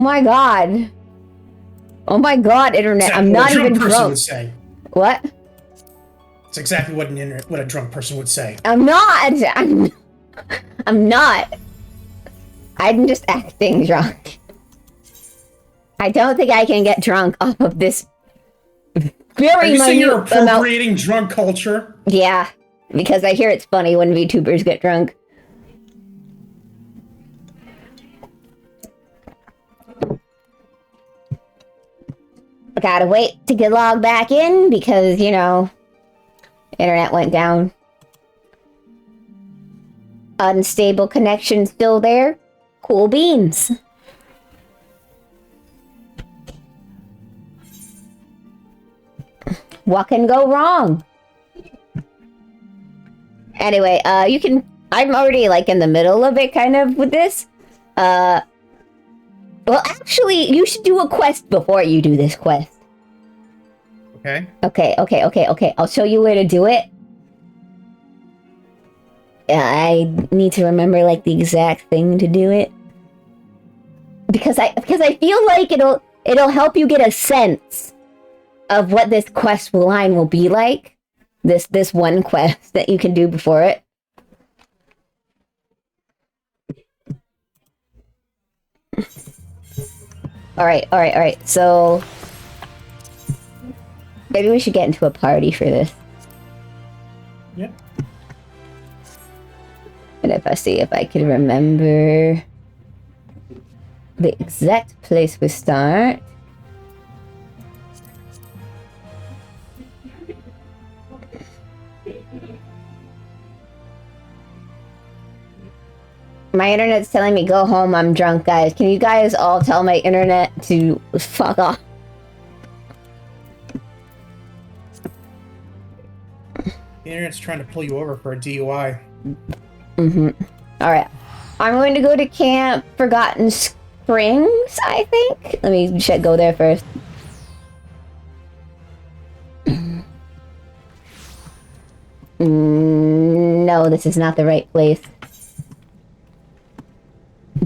my god. Oh my god, internet. Exactly I'm not even drunk. drunk. Would say. What? It's exactly what a drunk person would say. I'm not. I'm not. I'm just acting drunk. I don't think I can get drunk off of this very Are you saying you're minute amount. appropriating drunk culture? Yeah, because I hear it's funny when VTubers get drunk. I gotta wait to get logged back in because, you know, internet went down. Unstable connection still there. Cool beans. What can go wrong? Anyway, you can... I'm already, like, in the middle of it, kind of, with this. Well, actually, you should do a quest before you do this quest. Okay. Okay. I'll show you where to do it. I need to remember, like, the exact thing to do it. Because I feel like it'll help you get a sense of what this quest line will be like. This one quest that you can do before it. Alright. So maybe we should get into a party for this. Yep. And if I see if I can remember the exact place we start. My internet's telling me go home, I'm drunk, guys. Can you guys all tell my internet to fuck off? The internet's trying to pull you over for a DUI. Alright. I'm going to go to Camp Forgotten Springs, I think. Let me go there first. No, this is not the right place.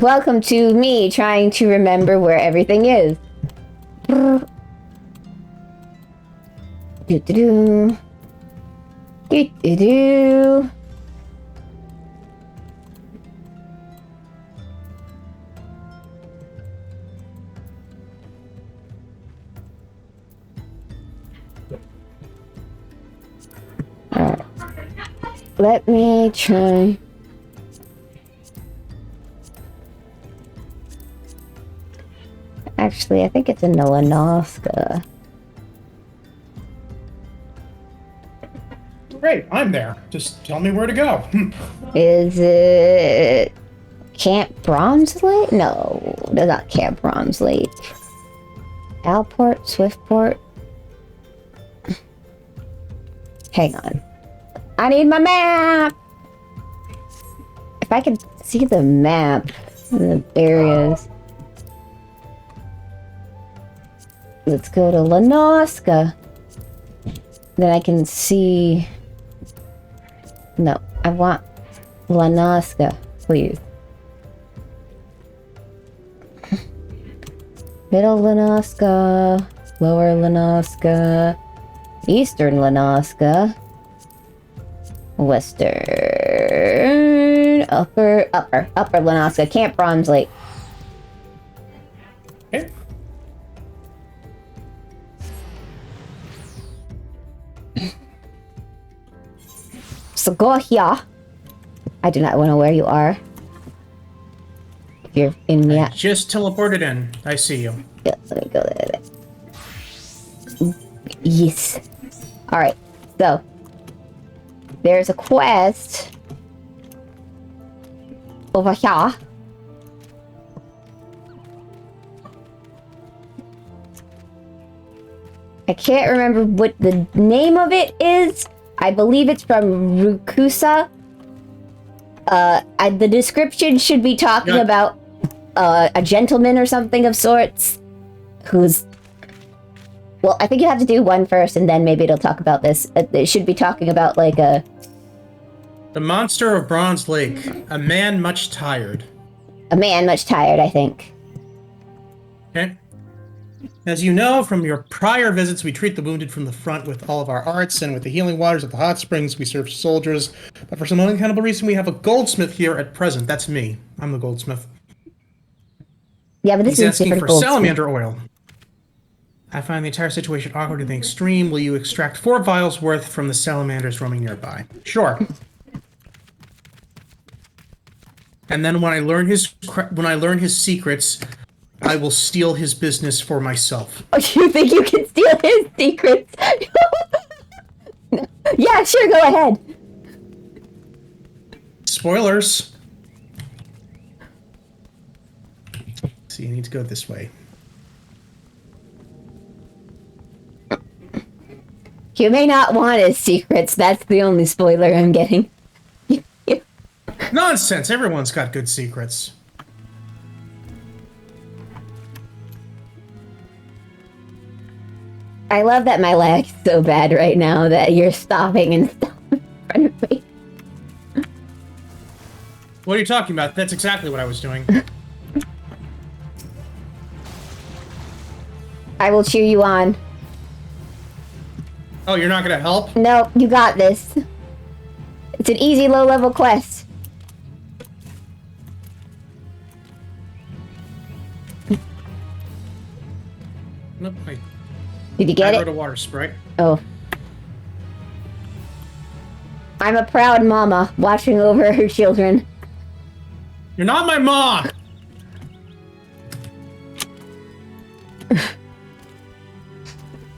Welcome to me trying to remember where everything is. Do-do-do. Do-do-do. Alright. Let me try. Actually, I think it's in Noanoska. Great, I'm there. Just tell me where to go. Is it Camp Bronze Lake? No, that's not Camp Bronze Lake. Alport, Swiftport. Hang on. I need my map! If I could see the map, the areas. Let's go to Lanoska. Then I can see... No, I want Lanoska, please. Middle Lanoska, Lower Lanoska, Eastern Lanoska, Western, Upper Lanoska, Camp Bronze Lake. Okay. So go here. I do not know where you are. If you're in yet. Just teleported in. I see you. Yeah, let me go there. Yes. Alright, so. There's a quest. Over here. I can't remember what the name of it is. I believe it's from Rukusa. The description should be talking about a gentleman or something of sorts who's... Well, I think you have to do one first and then maybe it'll talk about this. It should be talking about like a... The monster of Bronze Lake. A man much tired. A man much tired, I think. Okay. As you know from your prior visits, we treat the wounded from the front with all of our arts, and with the healing waters at the hot springs, we serve soldiers. But for some unaccountable reason, we have a goldsmith here at present. That's me. I'm the goldsmith. Yeah, but this He's is asking different for gold. salamander oil. I find the entire situation awkward to the extreme. Will you extract 4 vials worth from the salamanders roaming nearby? Sure. And then when I learn his secrets, I will steal his business for myself. Oh, you think you can steal his secrets? Yeah, sure, go ahead. Spoilers. So you need to go this way. You may not want his secrets. That's the only spoiler I'm getting. Nonsense! Everyone's got good secrets. I love that my lag's so bad right now that you're stopping and stuff in front of me. What are you talking about? That's exactly what I was doing. I will cheer you on. Oh, you're not gonna help? No, you got this. It's an easy low-level quest. Nope. Did you get I it? wrote a water sprite. Oh. I'm a proud mama watching over her children. You're not my mom!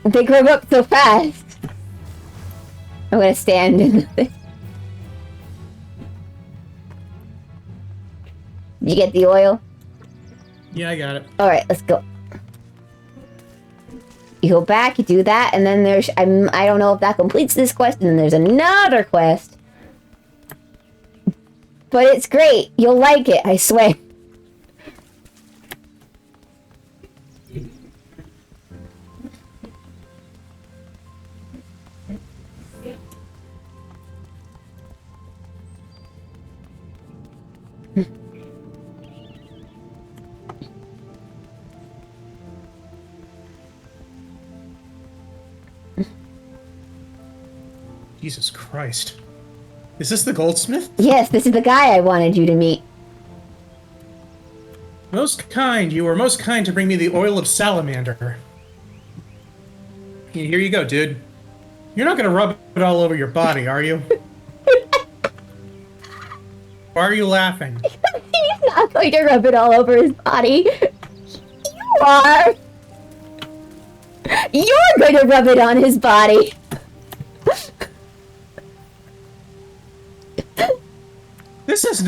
They grow up so fast. I'm gonna stand in the thing. Did you get the oil? Yeah, I got it. Alright, let's go. You go back, you do that, and then there's... I don't know if that completes this quest, and then there's another quest. But it's great. You'll like it, I swear. Jesus Christ. Is this the goldsmith? Yes, this is the guy I wanted you to meet. Most kind. You were most kind to bring me the oil of salamander. Here you go, dude. You're not gonna rub it all over your body, are you? Why are you laughing? He's not going to rub it all over his body. You are. You're going to rub it on his body. This has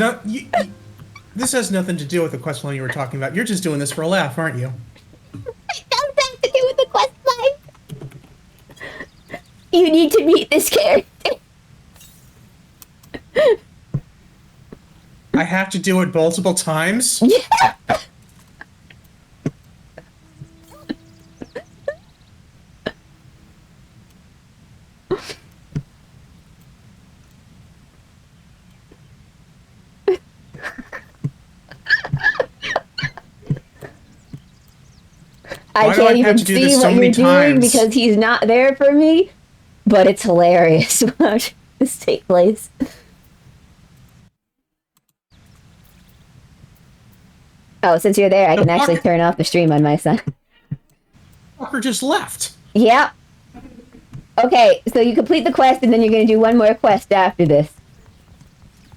this has nothing to do with the quest line you were talking about. You're just doing this for a laugh, aren't you? It doesn't have to do with the quest line. You need to meet this character. I have to do it multiple times? Yeah. I can't even see what you're doing because he's not there for me, but it's hilarious watching this take place. Oh, since you're there, I can actually turn off the stream on my side. Walker just left. Yep. Okay, so you complete the quest, and then you're going to do one more quest after this.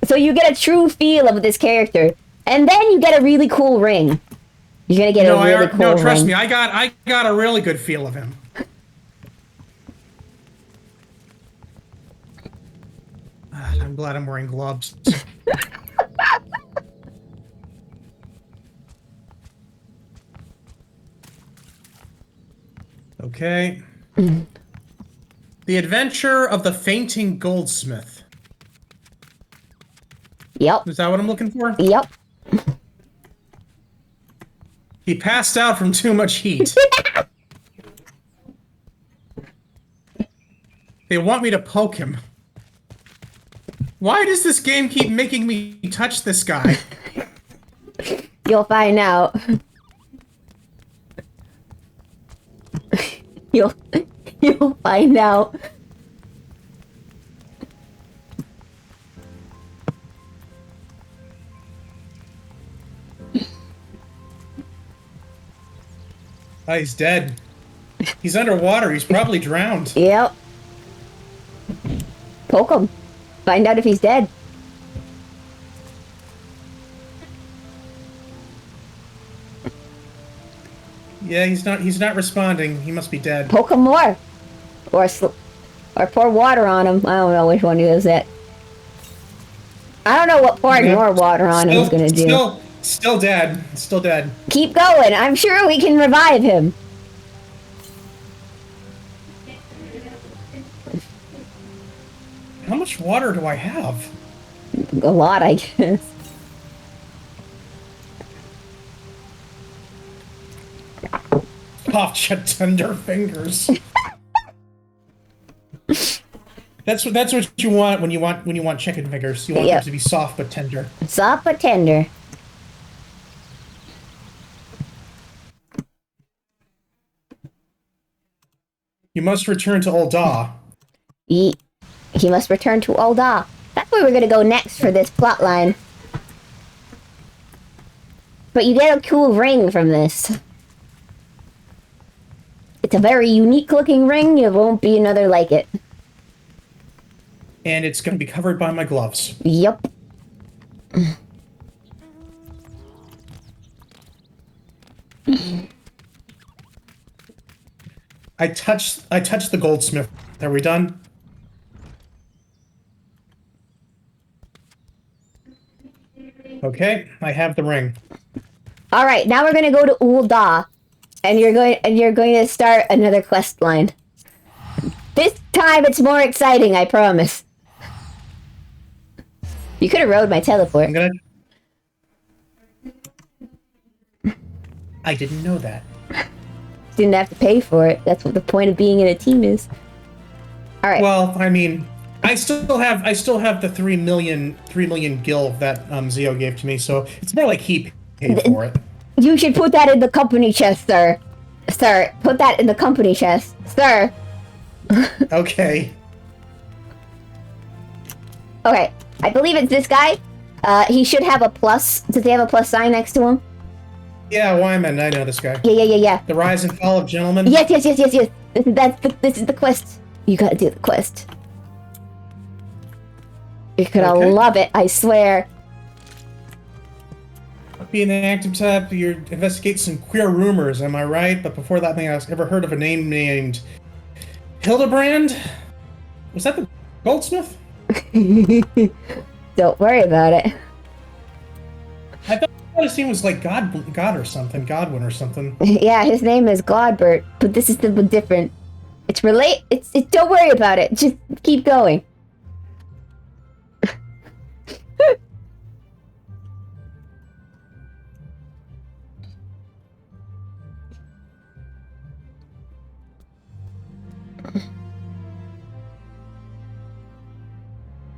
So you get a true feel of this character, and then you get a really cool ring. You're going to get a really cool ring. No, trust me, I got a really good feel of him. I'm glad I'm wearing gloves. Okay. The Adventure of the Fainting Goldsmith. Yep. Is that what I'm looking for? Yep. He passed out from too much heat. They want me to poke him. Why does this game keep making me touch this guy? You'll find out. You'll you'll find out. Oh, he's dead. He's underwater. He's probably drowned. Yep. Poke him. Find out if he's dead. Yeah, he's not responding. He must be dead. Poke him more. Or pour water on him. I don't know which one is it. I don't know what pouring more water on him is gonna do. Still dead. Still dead. Keep going. I'm sure we can revive him. How much water do I have? A lot, I guess. Oh, tender fingers. That's what you want when you want chicken fingers. You want them to be soft but tender. Soft but tender. You must return to Ul'dah. He must return to Ul'dah. That's where we're gonna go next for this plotline. But you get a cool ring from this. It's a very unique looking ring. There won't be another like it. And it's going to be covered by my gloves. Yep. I touched the goldsmith. Are we done? Okay, I have the ring. All right, now we're gonna go to Ul'dah, and you're going to start another quest line. This time it's more exciting, I promise. You could have rode my teleport. I didn't know that. Didn't have to pay for it. That's what the point of being in a team is. All right. Well, I mean, I still have the 3 million gil that Zio gave to me, so it's more like he paid for it. You should put that in the company chest, sir. Sir, put that in the company chest, sir. Okay. Okay, I believe it's this guy. He should have a plus. Does he have a plus sign next to him? Yeah, Wyman, I know this guy. Yeah. The Rise and Fall of Gentlemen? Yes. This is the quest. You gotta do the quest. You're gonna love it, I swear. Being an active type, you investigate some queer rumors, am I right? But before that thing, I ever heard of a name named Hildebrand? Was that the goldsmith? Don't worry about it. I thought his name was like God or something, Godwin or something. Yeah, his name is Godbert, but this is the different. It's don't worry about it. Just keep going.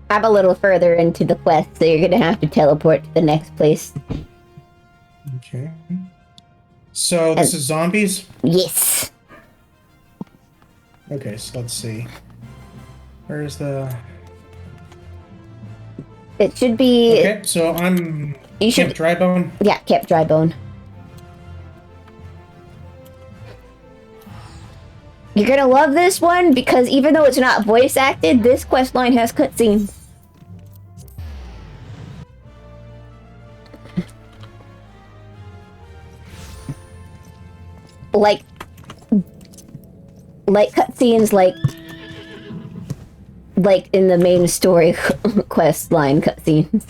I'm a little further into the quest, so you're gonna have to teleport to the next place. Okay. So this is zombies? Yes. Okay, so let's see. Where's the... It should be... Okay, so I'm... Camp Drybone? Yeah, Camp Drybone. You're gonna love this one, because even though it's not voice acted, this questline has cutscenes. Like cutscenes, like in the main story quest line cutscenes.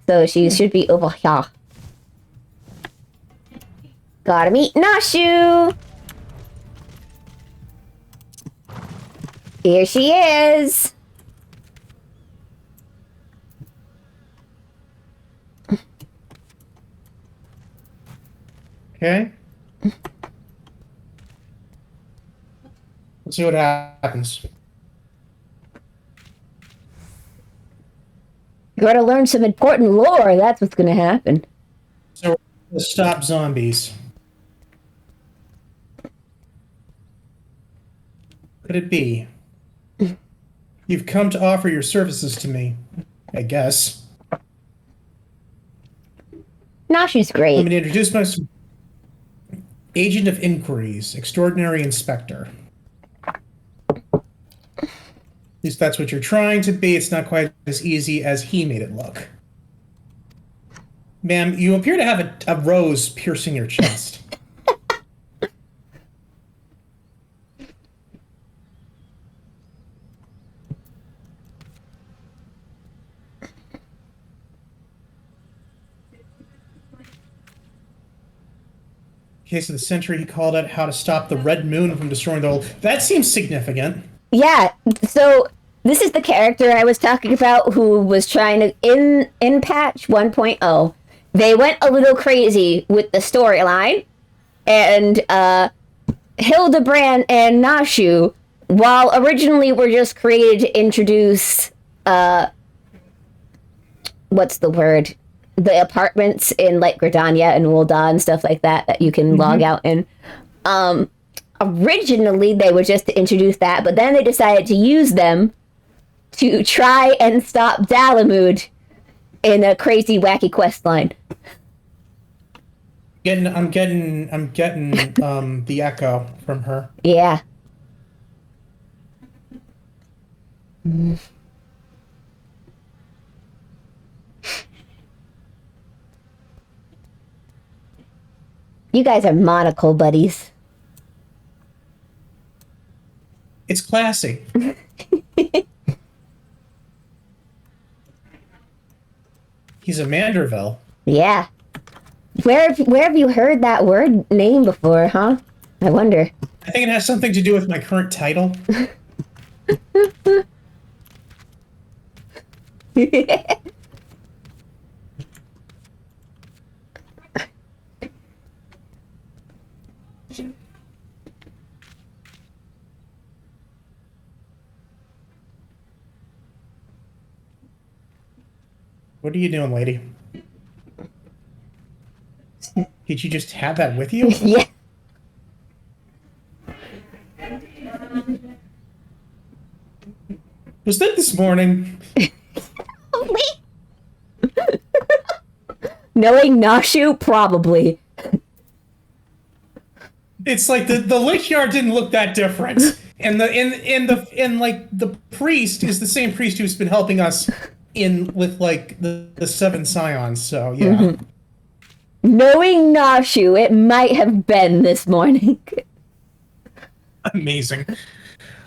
So she should be over here. Gotta meet Nashu! Here she is! Okay. Let's see what happens. You gotta learn some important lore, that's what's gonna happen. So, we're gonna stop zombies. could it be? You've come to offer your services to me, I guess. Nashu's Let great. me introduce myself. Agent of Inquiries, Extraordinary Inspector. At least that's what you're trying to be. It's not quite as easy as he made it look. Ma'am, you appear to have a rose piercing your chest. Case of the century, he called it How to Stop the Red Moon from Destroying the Old. That seems significant. Yeah, so this is the character I was talking about who was trying to in patch 1.0. They went a little crazy with the storyline, and Hildebrand and Nashu, while originally were just created to introduce what's the word? The apartments in like Gridania and Ul'dah and stuff like that you can log out in. Originally they were just to introduce that, but then they decided to use them to try and stop Dalamud in a crazy wacky quest line. I'm getting the echo from her. Yeah. You guys are monocle buddies. It's classy. He's a Manderville. Yeah. Where have you heard that word name before, huh? I wonder. I think it has something to do with my current title. What are you doing, lady? Did you just have that with you? Yeah. Was that this morning? Knowing Nashu, probably. It's like the lake yard didn't look that different, and the priest is the same priest who's been helping us with like the seven scions. So yeah. Mm-hmm. Knowing Nashu, it might have been this morning. Amazing.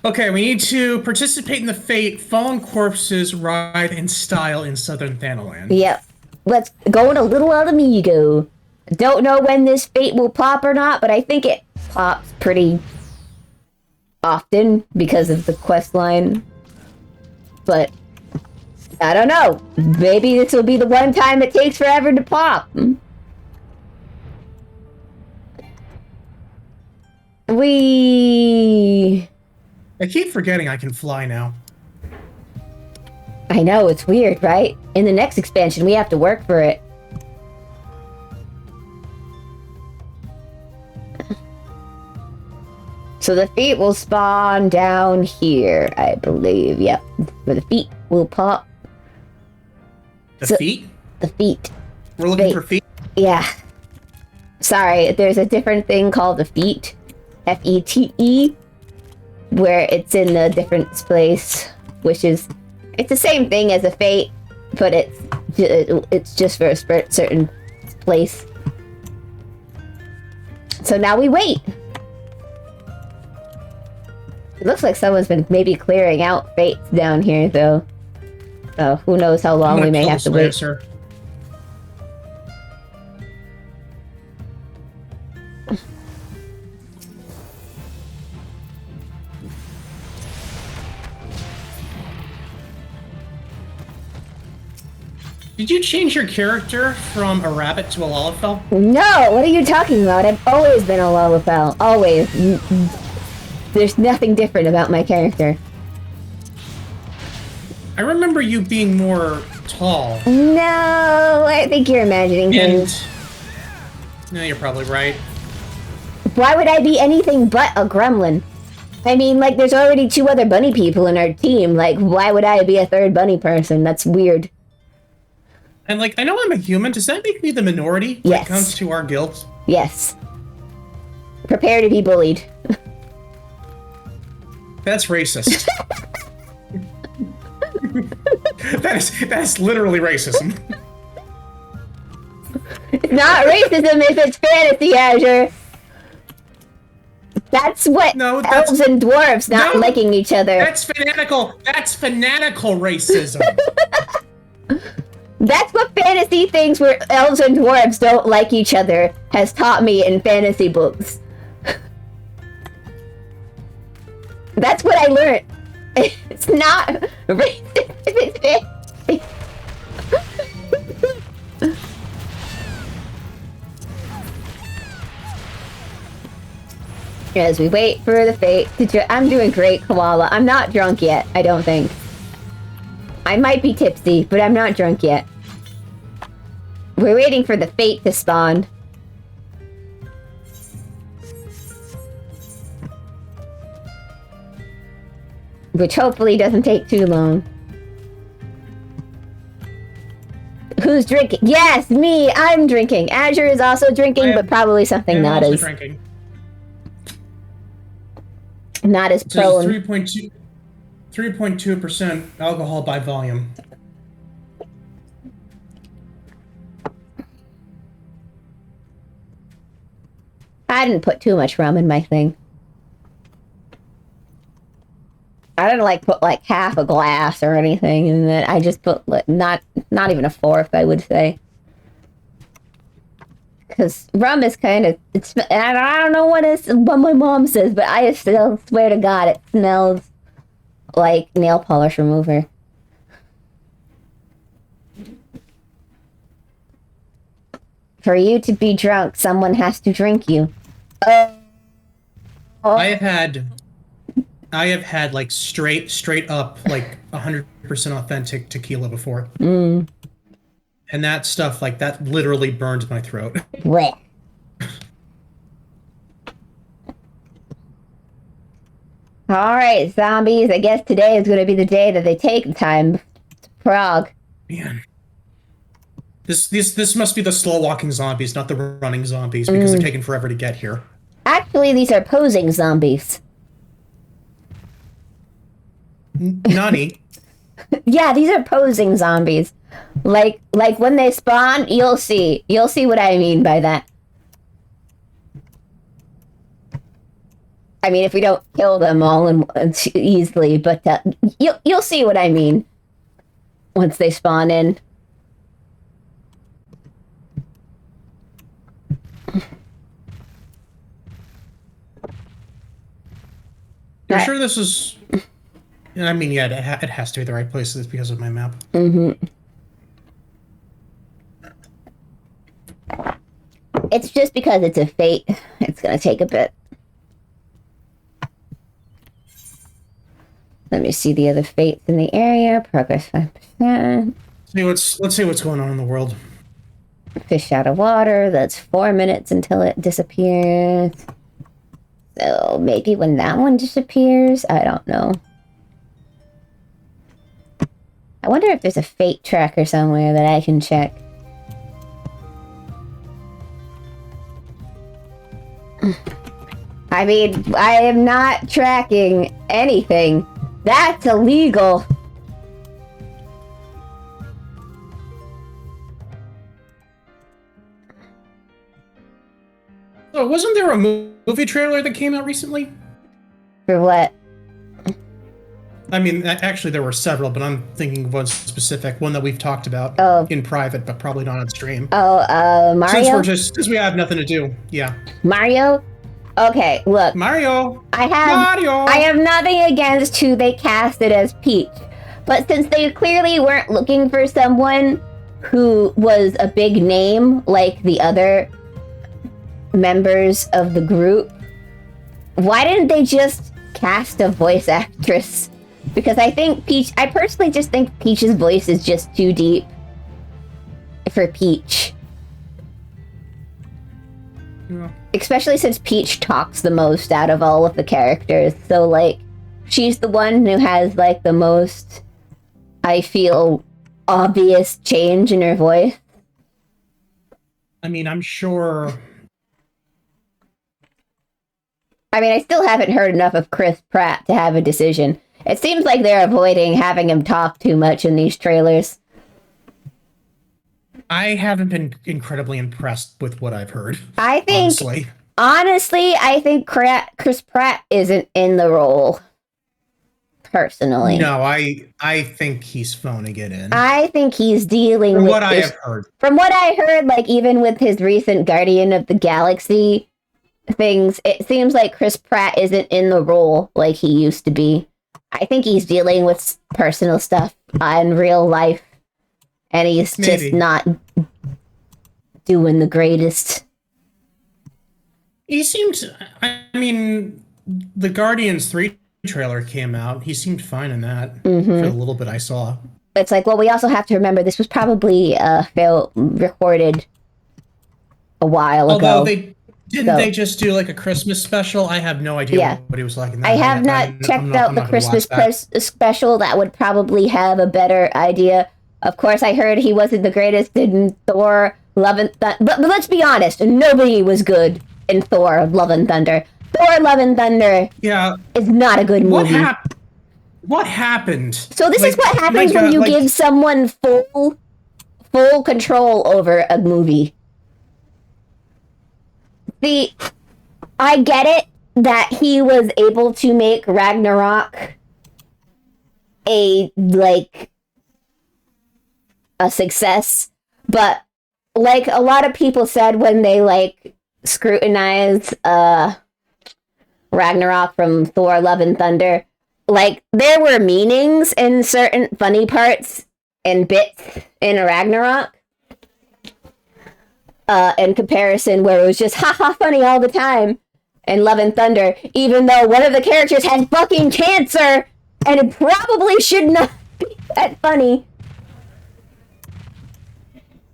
Okay, we need to participate in the fate. Fallen corpses ride in style in southern Thanalan. Yep. Let's go in a little amigo. Don't know when this fate will pop or not, but I think it pops pretty often because of the quest line. But I don't know. Maybe this will be the one time it takes forever to pop. I keep forgetting I can fly now. I know, it's weird, right? In the next expansion, we have to work for it. So the feet will spawn down here, I believe. Yep. Where the feet will pop. The feet? The feet. We're looking for feet? Yeah. Sorry, there's a different thing called the feet. Fete. Where it's in a different place. Which is... It's the same thing as a fate, but it's just for a certain place. So now we wait. It looks like someone's been maybe clearing out fates down here, though. So who knows how long we may have to wait. Sir. Did you change your character from a rabbit to a Lalafell? No, what are you talking about? I've always been a Lalafell. Always. There's nothing different about my character. I remember you being more tall. No, I think you're imagining things. No, you're probably right. Why would I be anything but a gremlin? I mean, like, there's already 2 other bunny people in our team. Like, why would I be a 3rd bunny person? That's weird. And, like, I know I'm a human. Does that make me the minority when it comes to our guild? Yes. Prepare to be bullied. That's racist. that is literally racism. It's not racism if it's fantasy, Azure. That's what elves and dwarves not liking each other. That's fanatical. That's fanatical racism. That's what fantasy things where elves and dwarves don't like each other has taught me in fantasy books. That's what I learned. It's not racist. It's fantasy. As we wait for the fate to I'm doing great, Koala. I'm not drunk yet, I don't think. I might be tipsy, but I'm not drunk yet. We're waiting for the fate to spawn. Which hopefully doesn't take too long. Who's drinking? Yes, me! I'm drinking. Azure is also drinking, but probably something not as... drinking. Not as prone. 3.2% alcohol by volume. I didn't put too much rum in my thing. I didn't like put like half a glass or anything in it. I just put not even a fourth, I would say. Because rum is kind of, and I don't know what my mom says, but I still swear to God it smells like nail polish remover. For you to be drunk, someone has to drink you. I have had like straight up like 100% authentic tequila before. And that stuff, like, that literally burned my throat. Blech. Alright, zombies. I guess today is going to be the day that they take the time to prog. Man. This must be the slow-walking zombies, not the running zombies, because they're taking forever to get here. Actually, these are posing zombies. Nani? Yeah, these are posing zombies. Like when they spawn, you'll see what I mean by that. I mean, if we don't kill them all easily, but you'll see what I mean once they spawn in. You're sure this is? I mean, yeah, it has to be the right places because of my map. It's just because it's a fate. It's gonna take a bit. Let me see the other fates in the area. Progress 5%. Let's see what's going on in the world. Fish out of water. That's 4 minutes until it disappears. So maybe when that one disappears, I don't know. I wonder if there's a fate tracker somewhere that I can check. I mean, I am not tracking anything. That's illegal. So, wasn't there a movie trailer that came out recently? For what? I mean, actually, there were several, but I'm thinking of one specific, one that we've talked about in private, but probably not on stream. Mario? Since we have nothing to do, yeah. Mario? Okay, look. Mario! I have nothing against who they casted as Peach. But since they clearly weren't looking for someone who was a big name like the other members of the group, why didn't they just cast a voice actress? Because I personally just think Peach's voice is just too deep for Peach. Yeah. Especially since Peach talks the most out of all of the characters. So, like, she's the one who has, like, the most, I feel, obvious change in her voice. I mean, I'm sure... I mean, I still haven't heard enough of Chris Pratt to have a decision. It seems like they're avoiding having him talk too much in these trailers. I haven't been incredibly impressed with what I've heard. I think, honestly, I think Chris Pratt isn't in the role. Personally. No, I think he's phoning it in. I think he's dealing with... what I have heard. From what I heard, like, even with his recent Guardian of the Galaxy things, it seems like Chris Pratt isn't in the role like he used to be. I think he's dealing with personal stuff in real life, and he's just not doing the greatest. He seemed... I mean, the Guardians 3 trailer came out. He seemed fine in that for the little bit I saw. It's like, well, we also have to remember this was probably recorded a while ago. Although they just do like a Christmas special? I have no idea what he was like in that. I have not checked out the Christmas special. That would probably have a better idea. Of course, I heard he wasn't the greatest in Thor Love and Thunder. But let's be honest, nobody was good in Thor Love and Thunder. Thor Love and Thunder is not a good movie. What happened? So this is what happens when you give someone full control over a movie. I get it that he was able to make Ragnarok a success, but like a lot of people said when they like scrutinized Ragnarok from Thor Love and Thunder, like there were meanings in certain funny parts and bits in Ragnarok in comparison where it was just haha funny all the time in Love and Thunder, even though one of the characters has fucking cancer and it probably should not be that funny.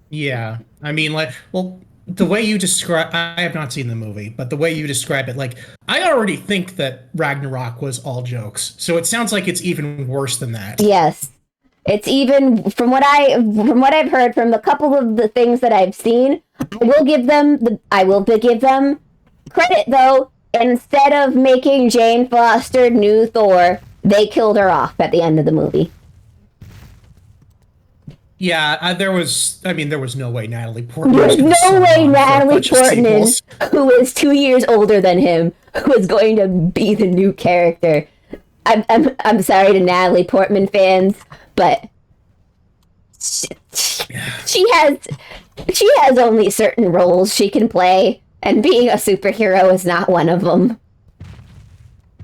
Yeah, I mean, like, well, the way you describe, I have not seen the movie, but the way you describe it, like, I already think that Ragnarok was all jokes, so it sounds like it's even worse than that. Yes, it's even from what I've heard from the couple of the things that I've seen. I will give them credit though. Instead of making Jane Foster new Thor, they killed her off at the end of the movie. Yeah, there was no way Natalie Portman. There's no way Natalie Portman, who is 2 years older than him, was going to be the new character. I'm sorry to Natalie Portman fans, but she has only certain roles she can play, and being a superhero is not one of them.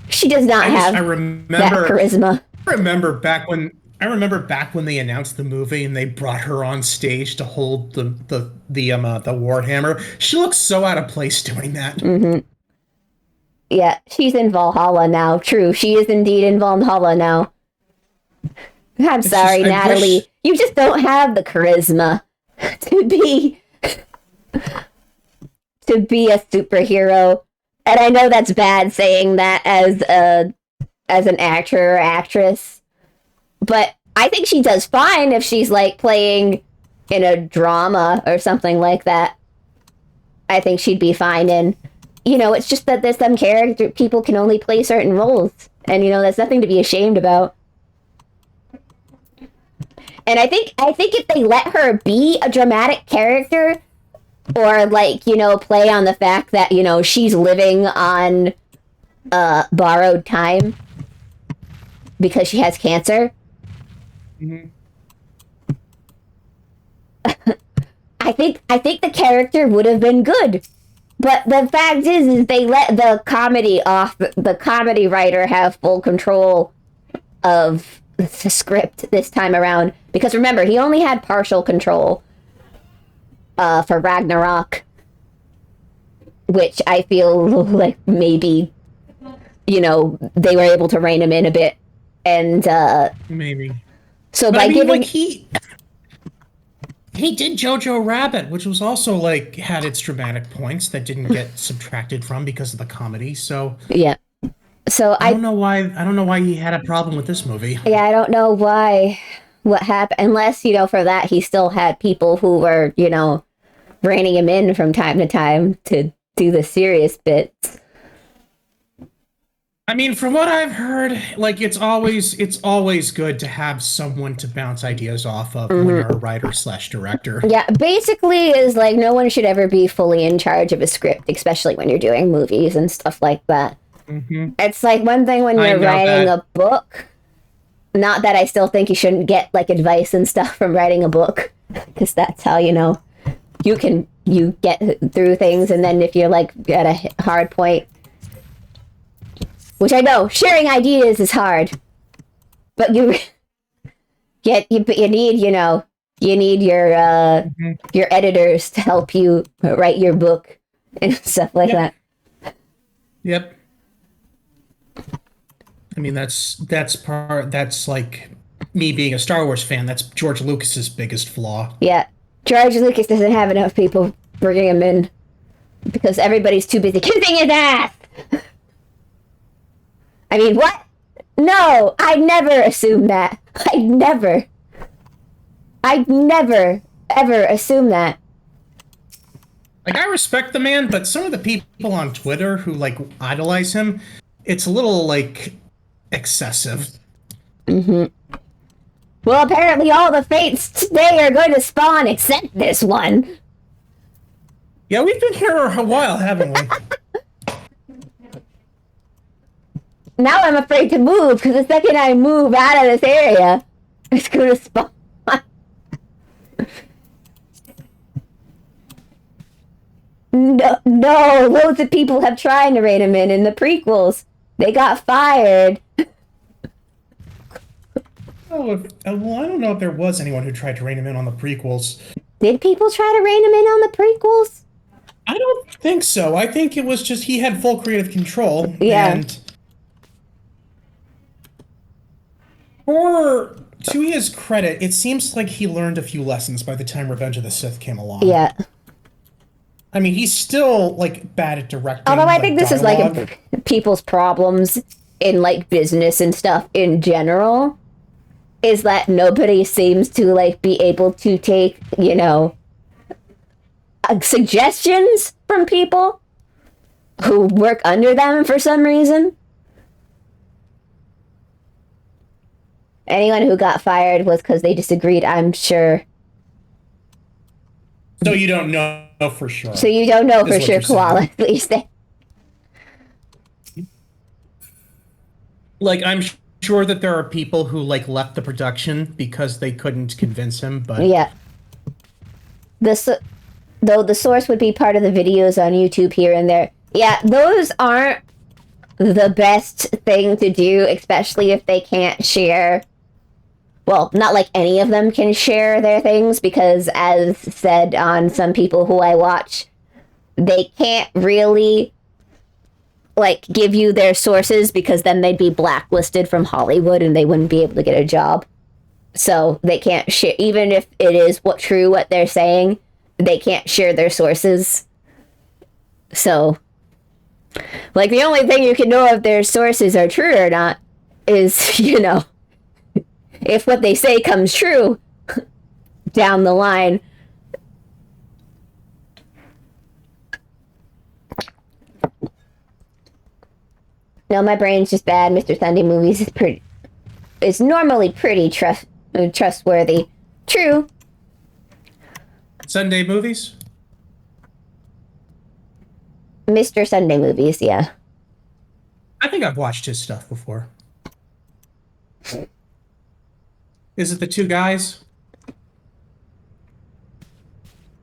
She does not have that charisma. I remember back when they announced the movie and they brought her on stage to hold the Warhammer. She looks so out of place doing that. Mm-hmm. Yeah, she's in Valhalla now. True, she is indeed in Valhalla now. I'm sorry, Natalie. You just don't have the charisma to be a superhero. And I know that's bad saying that as an actor or actress. But I think she does fine if she's like playing in a drama or something like that. I think she'd be fine in. It's just that there's some people can only play certain roles. And that's nothing to be ashamed about. And I think if they let her be a dramatic character, or play on the fact that, she's living on borrowed time because she has cancer. Mm-hmm. I think the character would have been good. But the fact is they let the comedy writer have full control of the script this time around. Because remember, he only had partial control for Ragnarok. Which I feel like maybe, they were able to rein him in a bit. And, maybe. So but by giving... he he did Jojo Rabbit, which was also like had its dramatic points that didn't get subtracted from because of the comedy. So Yeah. So I don't know why. I don't know why he had a problem with this movie. Yeah, I don't know why. What happened? Unless for that he still had people who were reining him in from time to time to do the serious bits. I mean, from what I've heard, like it's always good to have someone to bounce ideas off of when you're a writer/director. Yeah, basically is like no one should ever be fully in charge of a script, especially when you're doing movies and stuff like that. Mm-hmm. It's like one thing when you're writing a book. Not that I still think you shouldn't get like advice and stuff from writing a book, because that's how you get through things. And then if you're like at a hard point, which I know sharing ideas is hard, but you need you need your editors to help you write your book and stuff like that. Yep. I mean, that's like me being a Star Wars fan. That's George Lucas's biggest flaw. Yeah. George Lucas doesn't have enough people bringing him in because everybody's too busy kissing his ass. I mean, what? No, I never assumed that. I'd never, ever assume that. Like, I respect the man, but some of the people on Twitter who, like, idolize him, it's a little, like, excessive. Mm-hmm. Well, apparently all the fates today are going to spawn except this one. Yeah, we've been here a while, haven't we? Now I'm afraid to move, because the second I move out of this area, it's going to spawn. No, loads of people have tried to rein him in the prequels. They got fired. Well, I don't know if there was anyone who tried to rein him in on the prequels. Did people try to rein him in on the prequels? I don't think so. I think it was just he had full creative control. Yeah. And to his credit, it seems like he learned a few lessons by the time Revenge of the Sith came along. Yeah. I mean, he's still, like, bad at directing. Although I think this dialogue. is, like, people's problems in, like, business and stuff in general, is that nobody seems to, like, be able to take, suggestions from people who work under them for some reason. Anyone who got fired was because they disagreed, I'm sure. So you don't know for sure. So you don't know for sure, Koala, at least. Like, I'm sure that there are people who, like, left the production because they couldn't convince him, but... Yeah. Though the source would be part of the videos on YouTube here and there. Yeah, those aren't the best thing to do, especially if they can't share... Well, not like any of them can share their things, because as said on some people who I watch, they can't really, like, give you their sources, because then they'd be blacklisted from Hollywood and they wouldn't be able to get a job. So they can't share, even if it is true what they're saying, they can't share their sources. So, like, the only thing you can know if their sources are true or not is, if what they say comes true down the line. No, my brain's just bad. Mr. Sunday Movies is normally pretty trustworthy. True. Sunday Movies? Mr. Sunday Movies, yeah. I think I've watched his stuff before. Is it the two guys?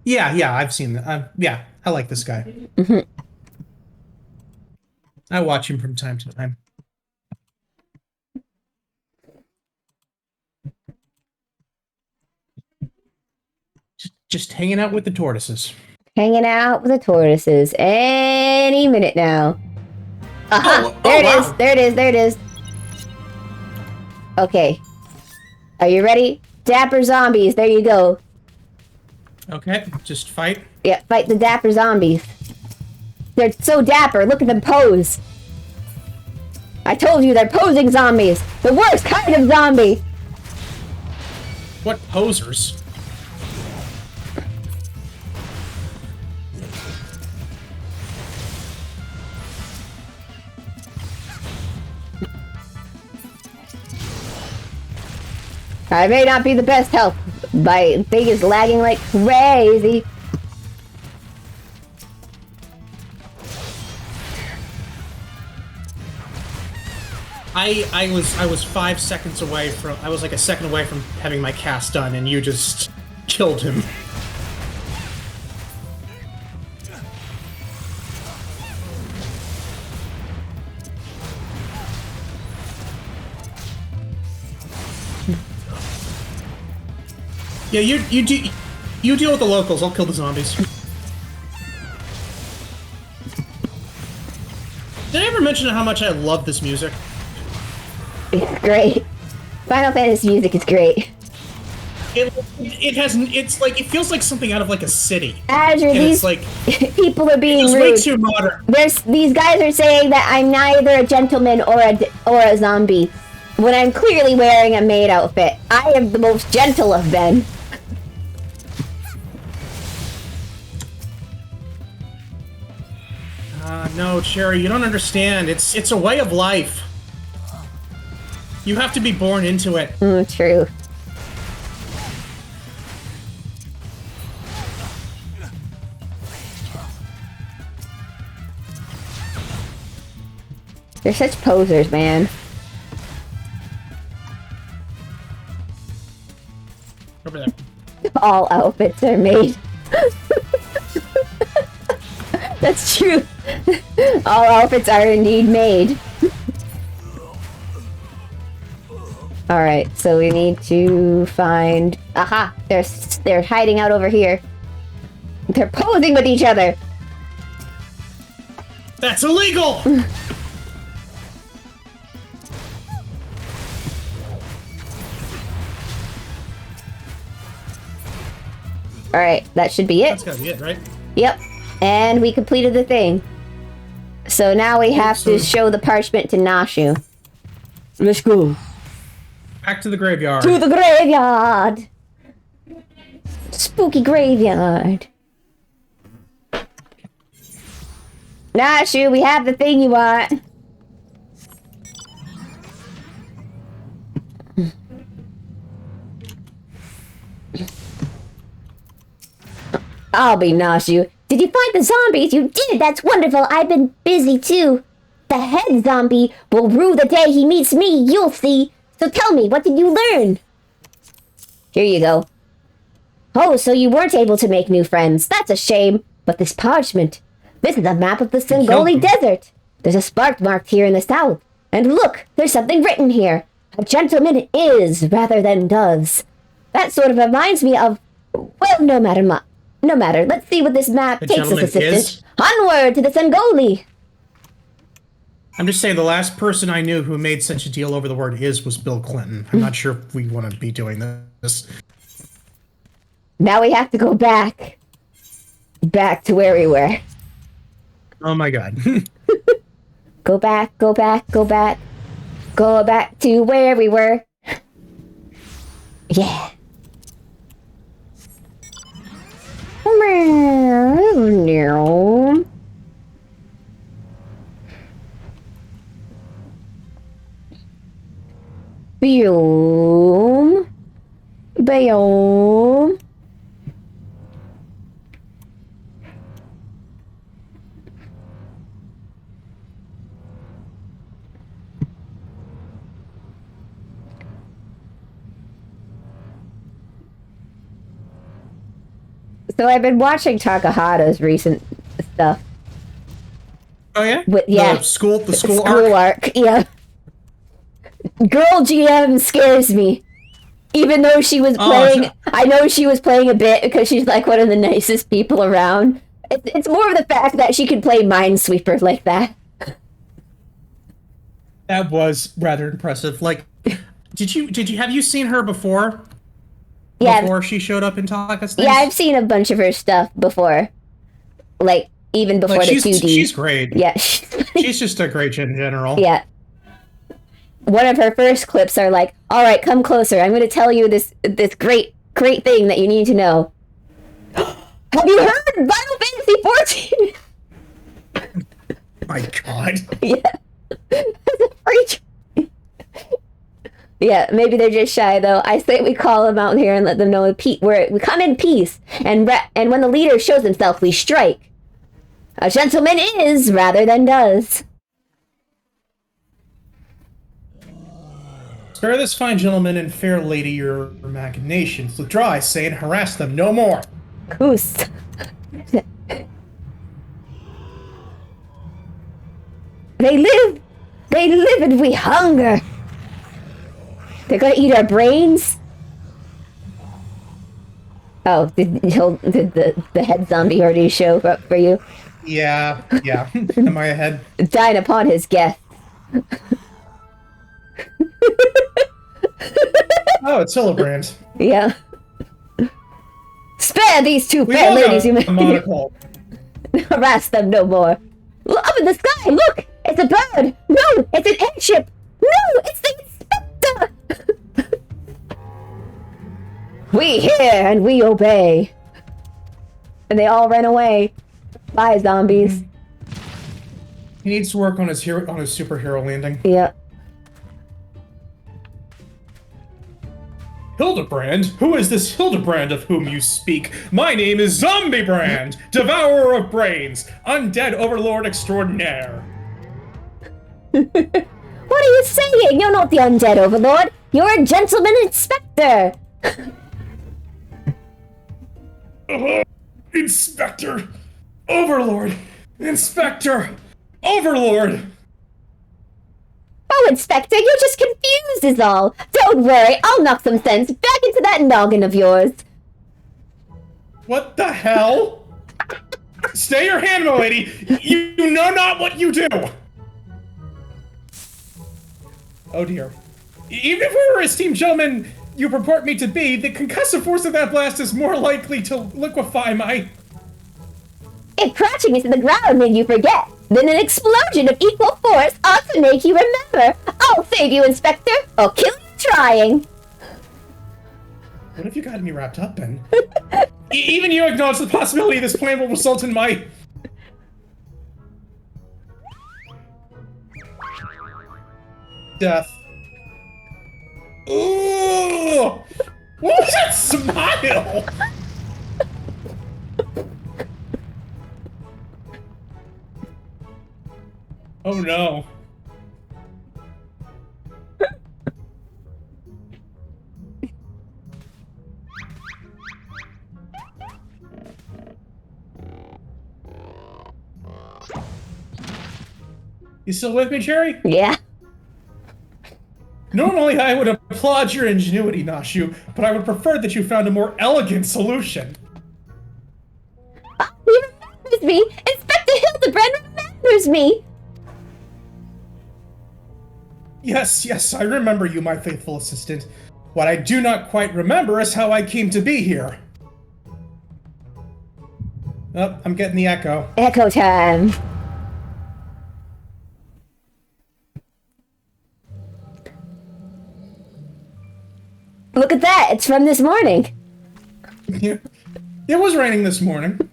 Yeah, I've seen that. Yeah, I like this guy. Mm-hmm. I watch him from time to time. Just hanging out with the tortoises. Hanging out with the tortoises. Any minute now. Aha! There it is. Okay. Are you ready? Dapper zombies, there you go. Okay, just fight. Yeah, fight the dapper zombies. They're so dapper. Look at them pose. I told you they're posing zombies. The worst kind of zombie. What posers? I may not be the best help. My thing is lagging like crazy. I was 5 seconds away from. I was like a second away from having my cast done, and you just killed him. Yeah, you deal with the locals. I'll kill the zombies. Did I ever mention how much I love this music? It's great. Final Fantasy music is great. It's like it feels like something out of like a city. Azure, and these it's like people are being it's rude. way too modern. These guys are saying that I'm neither a gentleman or a zombie, when I'm clearly wearing a maid outfit. I am the most gentle of men. No, Cherry, you don't understand. It's a way of life. You have to be born into it. True. They're such posers, man. Over there. All outfits are made. That's true. All outfits are indeed made. Alright, so we need to find... Aha! They're hiding out over here. They're posing with each other! That's illegal! Alright, that should be it. That's gotta be it, right? Yep. And we completed the thing. So now we have to show the parchment to Nashu. Let's go. Back to the graveyard. To the graveyard! Spooky graveyard. Nashu, we have the thing you want. I'll be Nashu. Did you find the zombies? You did! That's wonderful! I've been busy too. The head zombie will rue the day he meets me, you'll see. So tell me, what did you learn? Here you go. Oh, so you weren't able to make new friends. That's a shame. But this parchment. This is a map of the Singoli Desert. There's a spark marked here in the south. And look, there's something written here. A gentleman is rather than does. That sort of reminds me of... Well, no matter. Let's see what this map takes us, assistant. Onward to the Singoli. I'm just saying, the last person I knew who made such a deal over the word "is" was Bill Clinton. I'm not sure if we want to be doing this. Now we have to go back. Back to where we were. Oh my god. Go back, go back, go back. Go back to where we were. Yeah. Boom. Boom. So I've been watching Takahata's recent stuff. Oh yeah? The school arc. Yeah. Girl GM scares me. Even though she was playing... I know she was playing a bit because she's like one of the nicest people around. It's more of the fact that she can play Minesweeper like that. That was rather impressive. Like, have you seen her before? Yeah, before she showed up in Taka's things? yeah, I've seen a bunch of her stuff before. Like, even before Like, the 2D. she's great. Yeah. She's just a great in general. Yeah. One of her first clips are like, all right, come closer. I'm going to tell you this great thing that you need to know. Have you heard Final Fantasy 14? My God. Yeah. Yeah, maybe they're just shy though. I say we call them out here and let them know we come in peace, and when the leader shows himself, we strike. A gentleman is rather than does. Spare this fine gentleman and fair lady your machinations. Withdraw, I say, and harass them no more. Goose. They live and we hunger. They're gonna eat our brains? Oh, did the head zombie already show up for you? Yeah. Am I ahead? Dine upon his guest. Oh, it's Hildebrand. Yeah. Spare these two fair ladies, you may harass them no more. Look up in the sky, look! It's a bird! No, it's an airship! No, it's the inspector! We hear and we obey. And they all ran away. Bye, zombies. He needs to work on his superhero landing. Yeah. Hildebrand? Who is this Hildebrand of whom you speak? My name is Zombie Brand, Devourer of Brains, Undead Overlord Extraordinaire. What are you saying? You're not the Undead Overlord. You're a gentleman inspector. Inspector! Overlord! Inspector! Overlord! Oh, Inspector, you're just confused is all. Don't worry, I'll knock some sense back into that noggin of yours. What the hell? Stay your hand, my lady! You know not what you do! Oh dear. Even if we were esteemed gentlemen you purport me to be, the concussive force of that blast is more likely to liquefy my... If crashing into the ground made you forget, then an explosion of equal force ought to make you remember. I'll save you, Inspector, or kill you trying. What have you got me wrapped up in? Even you acknowledge the possibility this plan will result in my... death. Ooh! What was that smile? Oh no. You still with me, Cherry? Yeah. Normally I would applaud your ingenuity, Nashu, but I would prefer that you found a more elegant solution. He remembers me! Inspector Hildebrand remembers me! Yes, I remember you, my faithful assistant. What I do not quite remember is how I came to be here. Oh, I'm getting the echo. Echo time. Look at that, it's from this morning. Yeah. It was raining this morning.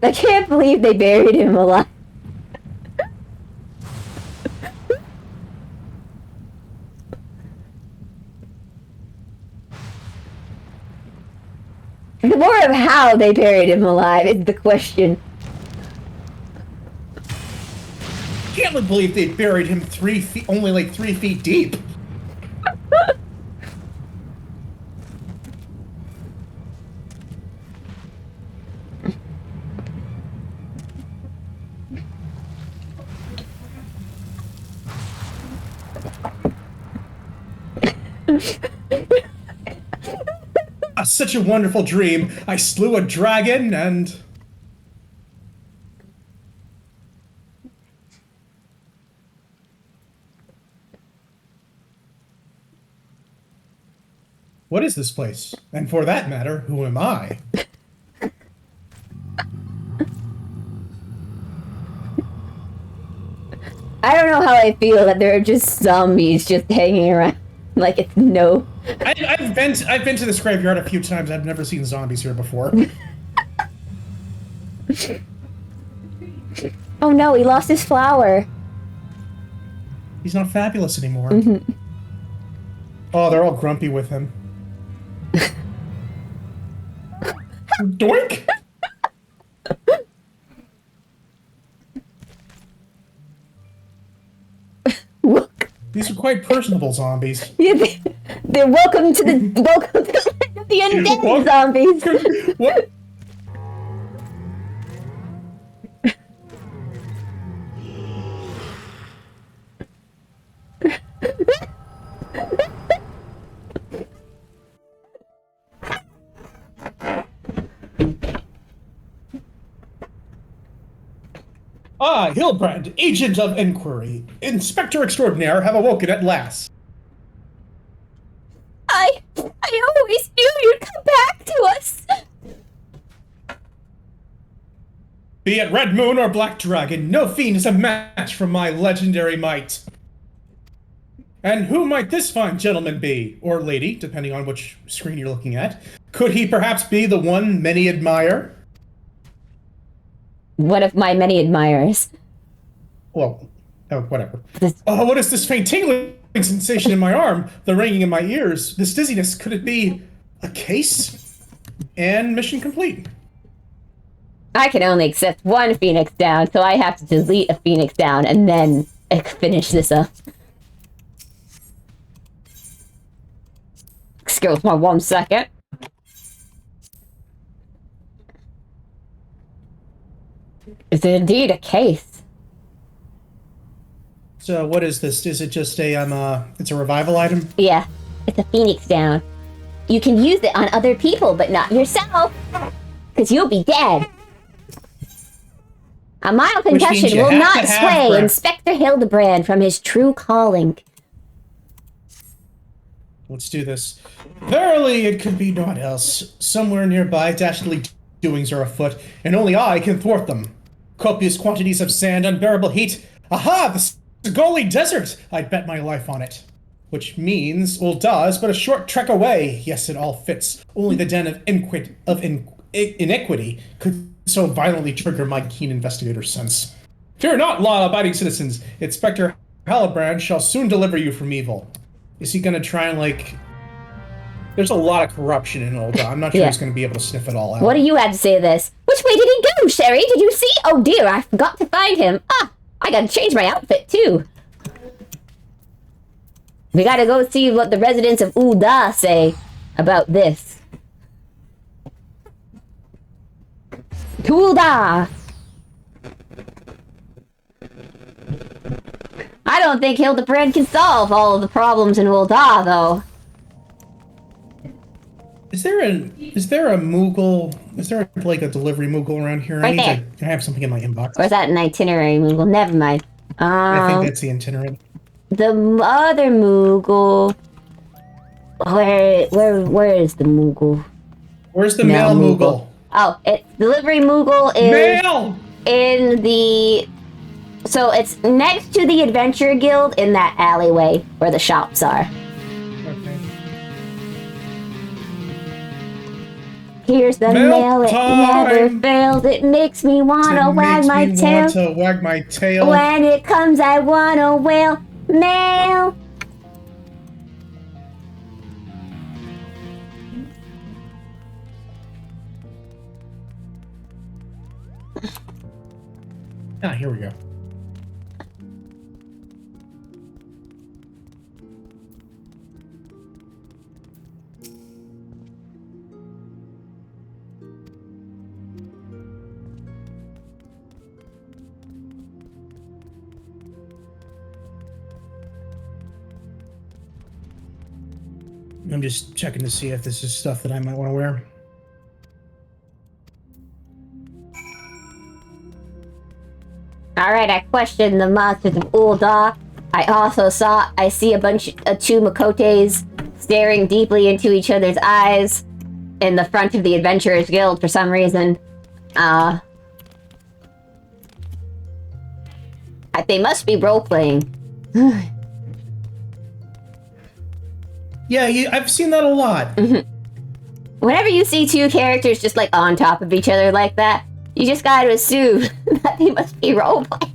I can't believe they buried him alive. The more of how they buried him alive is the question. Can't believe they buried him 3 feet, only like 3 feet deep. such a wonderful dream. I slew a dragon and... What is this place? And for that matter, who am I? I don't know how I feel that there are just zombies just hanging around. Like it's no... I've been to this graveyard a few times. I've never seen zombies here before. Oh no, he lost his flower. He's not fabulous anymore. Mm-hmm. Oh, they're all grumpy with him. Doink! Look. These are quite personable zombies. They're welcome to the undead zombies. What? Ah, Hilbrand, agent of inquiry. Inspector extraordinaire have awoken at last. I always knew you'd come back to us. Be it Red Moon or Black Dragon, no fiend is a match for my legendary might. And who might this fine gentleman be? Or lady, depending on which screen you're looking at. Could he perhaps be the one many admire? One of my many admirers. Well, oh, whatever. Oh, what is this faint tingling sensation in my arm? The ringing in my ears? This dizziness? Could it be a case? And mission complete. I can only accept one Phoenix down, so I have to delete a Phoenix down and then finish this up. Excuse me 1 second. Is it indeed a case? So what is this? Is it just a, it's a revival item? Yeah, it's a Phoenix down. You can use it on other people, but not yourself. Because you'll be dead. A mild concussion will not sway Inspector Hildebrand from his true calling. Let's do this. Verily, it could be naught else. Somewhere nearby, dastardly doings are afoot, and only I can thwart them. Copious quantities of sand, unbearable heat. Aha! The Sigoli Desert! I'd bet my life on it. Which means Ul'dah is but a short trek away. Yes, it all fits. Only the den of iniquity could so violently trigger my keen investigator sense. Fear not, law-abiding citizens. Inspector Hildebrand shall soon deliver you from evil. Is he gonna try and, like... There's a lot of corruption in Ul'dah. I'm not sure he's gonna be able to sniff it all out. What do you have to say to this? Which way did he go, Sherry? Did you see? Oh dear, I forgot to find him. Ah, I gotta change my outfit too. We gotta go see what the residents of Ul'dah say about this. To Ul'dah! I don't think Hildebrand can solve all of the problems in Ul'dah, though. Is there a Moogle? Is there like a delivery Moogle around here? Right there. I have something in my inbox. Or is that an itinerary Moogle? Never mind. I think that's the itinerary. The other Moogle. Where is the Moogle? Where's the male Moogle? Oh, it's delivery Moogle is male in the. So it's next to the Adventure Guild in that alleyway where the shops are. Okay. Here's the mail, it never fails. It makes me wanna wag my tail. To wag my tail. When it comes, I wanna wail. Mail. Ah, here we go. I'm just checking to see if this is stuff that I might want to wear. Alright, I questioned the monsters of Ul'dah. I see a bunch of two Makotes staring deeply into each other's eyes in the front of the Adventurers Guild for some reason. They must be role-playing. Yeah, I've seen that a lot. Whenever you see two characters just, like, on top of each other like that, you just gotta assume that they must be role-playing.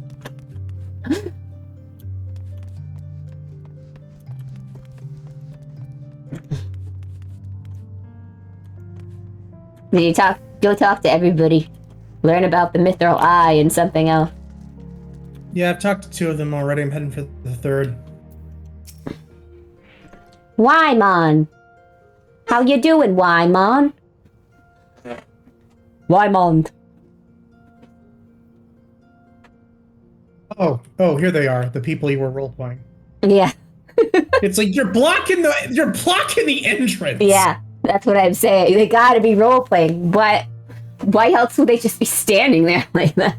Did you go talk to everybody. Learn about the Mithril Eye and something else. Yeah, I've talked to two of them already. I'm heading for the third. Wymon! How you doing, Wymon? Wymond. Oh, here they are. The people you were role-playing. Yeah. It's like you're blocking the entrance. Yeah, that's what I'm saying. They gotta be role-playing. Why else would they just be standing there like that?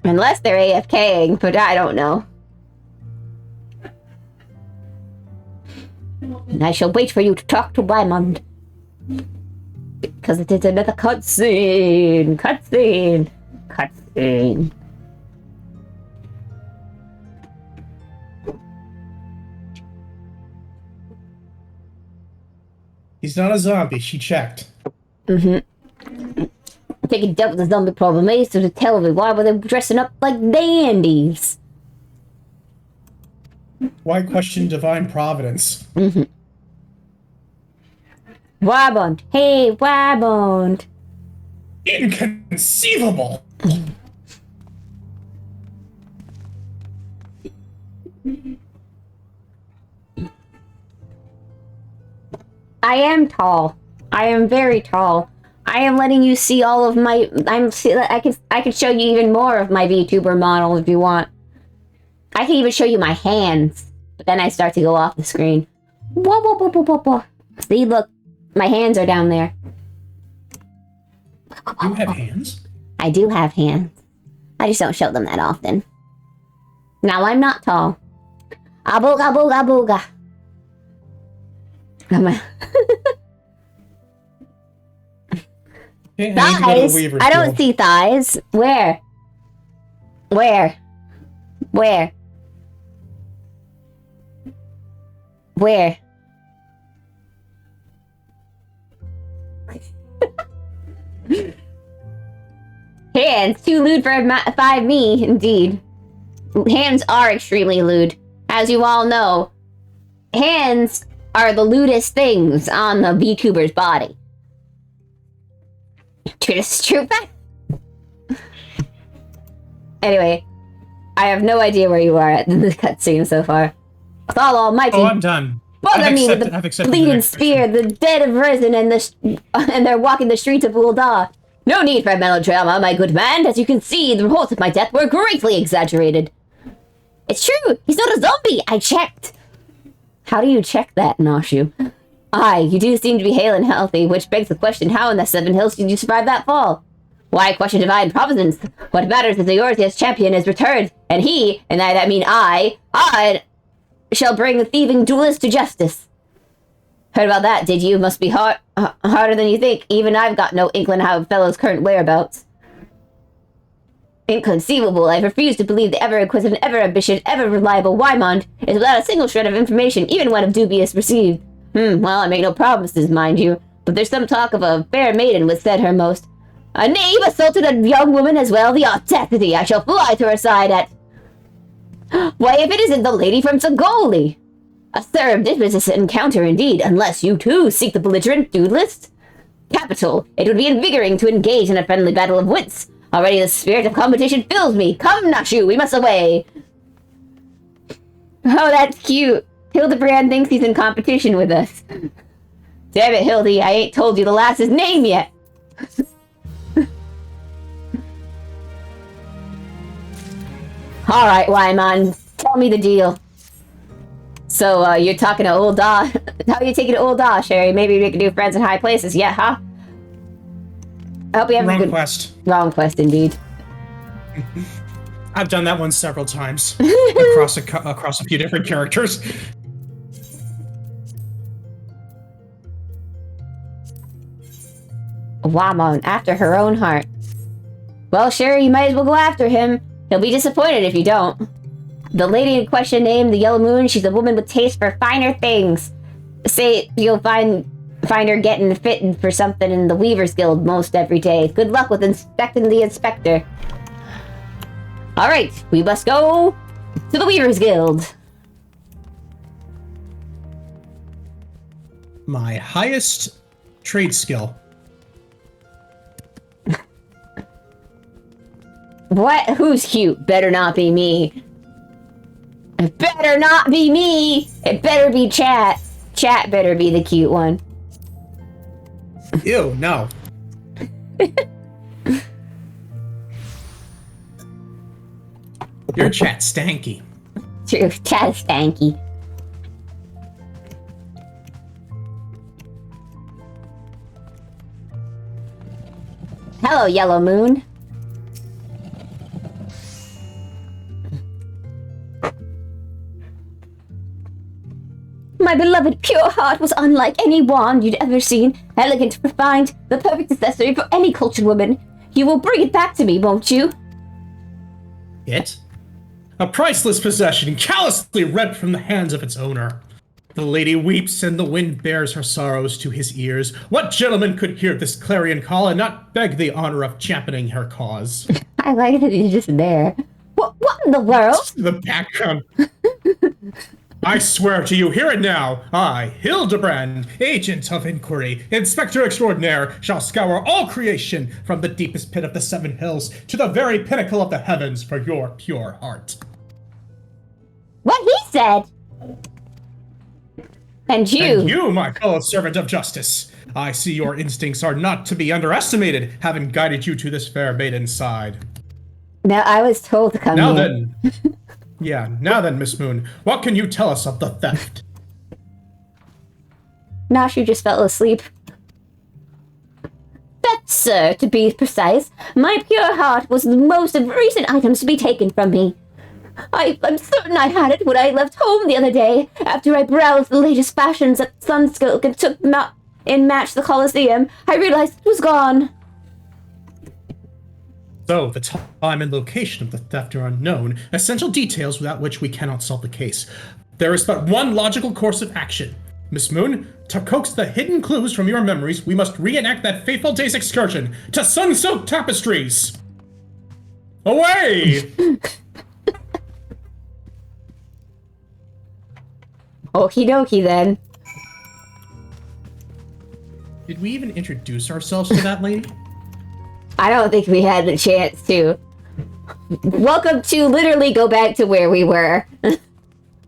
Unless they're AFKing, but I don't know. I shall wait for you to talk to Wymond. Because it is another cutscene. Cutscene. Cutscene. He's not a zombie. She checked. Taking dealt with the zombie problem. I used to tell me why were they dressing up like dandies? Why question divine providence? Wybond. Hey, Wybond. Inconceivable! I am tall. I am very tall. I am letting you see all of my... I can show you even more of my VTuber model if you want. I can even show you my hands. But then I start to go off the screen. Whoa, whoa, whoa, whoa, whoa, whoa. See, look. My hands are down there. You have hands? I do have hands. I just don't show them that often. Now I'm not tall. Abooga, booga, booga. Thighs? I don't see thighs. Where? Where? Where? Where? Hands, too lewd for 5 me, indeed. Hands are extremely lewd. As you all know, hands are the lewdest things on the VTuber's body. Just true fact. Anyway, I have no idea where you are at in the cutscene so far. With all almighty. Oh, I'm done. Bother me with the bleeding spear, the dead have risen, and they're walking the streets of Ul'dah. No need for melodrama, my good man. As you can see, the reports of my death were greatly exaggerated. It's true. He's not a zombie. I checked. How do you check that, Noshu? Aye, you do seem to be hale and healthy, which begs the question, how in the 7 Hills did you survive that fall? Why question divine providence? What matters is the Eorzeus champion has returned, and he, and I mean I shall bring the thieving duelist to justice. Heard about that, did you? Must be harder than you think. Even I've got no inkling how a fellow's current whereabouts. Inconceivable. I refuse to believe the ever-inquisitive, ever-ambitious, ever-reliable Wymond is without a single shred of information, even one of dubious received. Well, I make no promises, mind you, but there's some talk of a fair maiden was said her most. A knave assaulted a young woman as well. The audacity! I shall fly to her side at... Why, if it isn't the lady from Sagoli! A serendipitous encounter indeed, unless you too seek the belligerent duelist. Capital! It would be invigorating to engage in a friendly battle of wits. Already the spirit of competition fills me. Come, Nashu, we must away. Oh, that's cute. Hildebrand thinks he's in competition with us. Damn it, Hildy, I ain't told you the lass's name yet. Alright, Wyman, tell me the deal. So, you're talking to old Da. How are you taking to old Da, Sherry? Maybe we can do friends in high places, yeah, huh? I hope you have a good... quest. Wrong quest, indeed. I've done that one several times. across a few different characters. Wamon, after her own heart. Well, Sherry, you might as well go after him. He'll be disappointed if you don't. The lady in question named the Yellow Moon, she's a woman with taste for finer things. Say you'll find her getting fitting for something in the Weaver's Guild most every day. Good luck with inspecting the inspector. Alright, we must go to the Weaver's Guild. My highest trade skill. What? Who's cute? Better not be me. It better not be me! It better be Chat. Chat better be the cute one. Ew, no. Your Chat stanky. True, Chat is stanky. Hello, Yellow Moon. My beloved pure heart was unlike any wand you'd ever seen. Elegant, refined, the perfect accessory for any cultured woman. You will bring it back to me, won't you? It? A priceless possession, callously rent from the hands of its owner. The lady weeps and the wind bears her sorrows to his ears. What gentleman could hear this clarion call and not beg the honor of championing her cause? I like that he's just there. What in the world? The background. I swear to you here and now, I, Hildebrand, agent of inquiry, inspector extraordinaire, shall scour all creation from the deepest pit of the seven hills to the very pinnacle of the heavens for your pure heart. What he said! And you, my fellow servant of justice, I see your instincts are not to be underestimated, having guided you to this fair maiden's side. Now, I was told to come Now here. then, now then, Miss Moon, what can you tell us of the theft? Nashu just fell asleep. That, sir, to be precise, my pure heart was the most of recent items to be taken from me. I'm certain I had it when I left home the other day, after I browsed the latest fashions at Sunskilk and took them out in match the Colosseum. I realized it was gone. So, the time and location of the theft are unknown, essential details without which we cannot solve the case. There is but one logical course of action. Miss Moon, to coax the hidden clues from your memories, we must reenact that fateful day's excursion to sun-soaked tapestries! Away! Okie dokie, then. Did we even introduce ourselves to that lady? I don't think we had the chance to. Welcome to literally go back to where we were.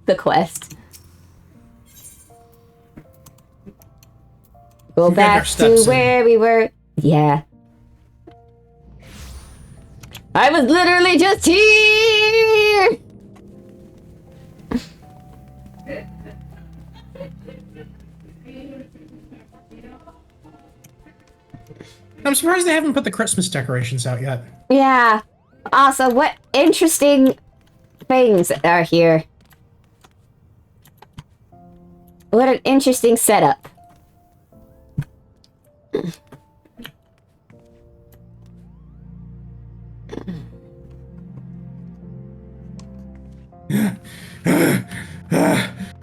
The quest. Go back to where we were. Yeah. I was literally just here! I'm surprised they haven't put the Christmas decorations out yet. Yeah. Also, what interesting things are here. What an interesting setup.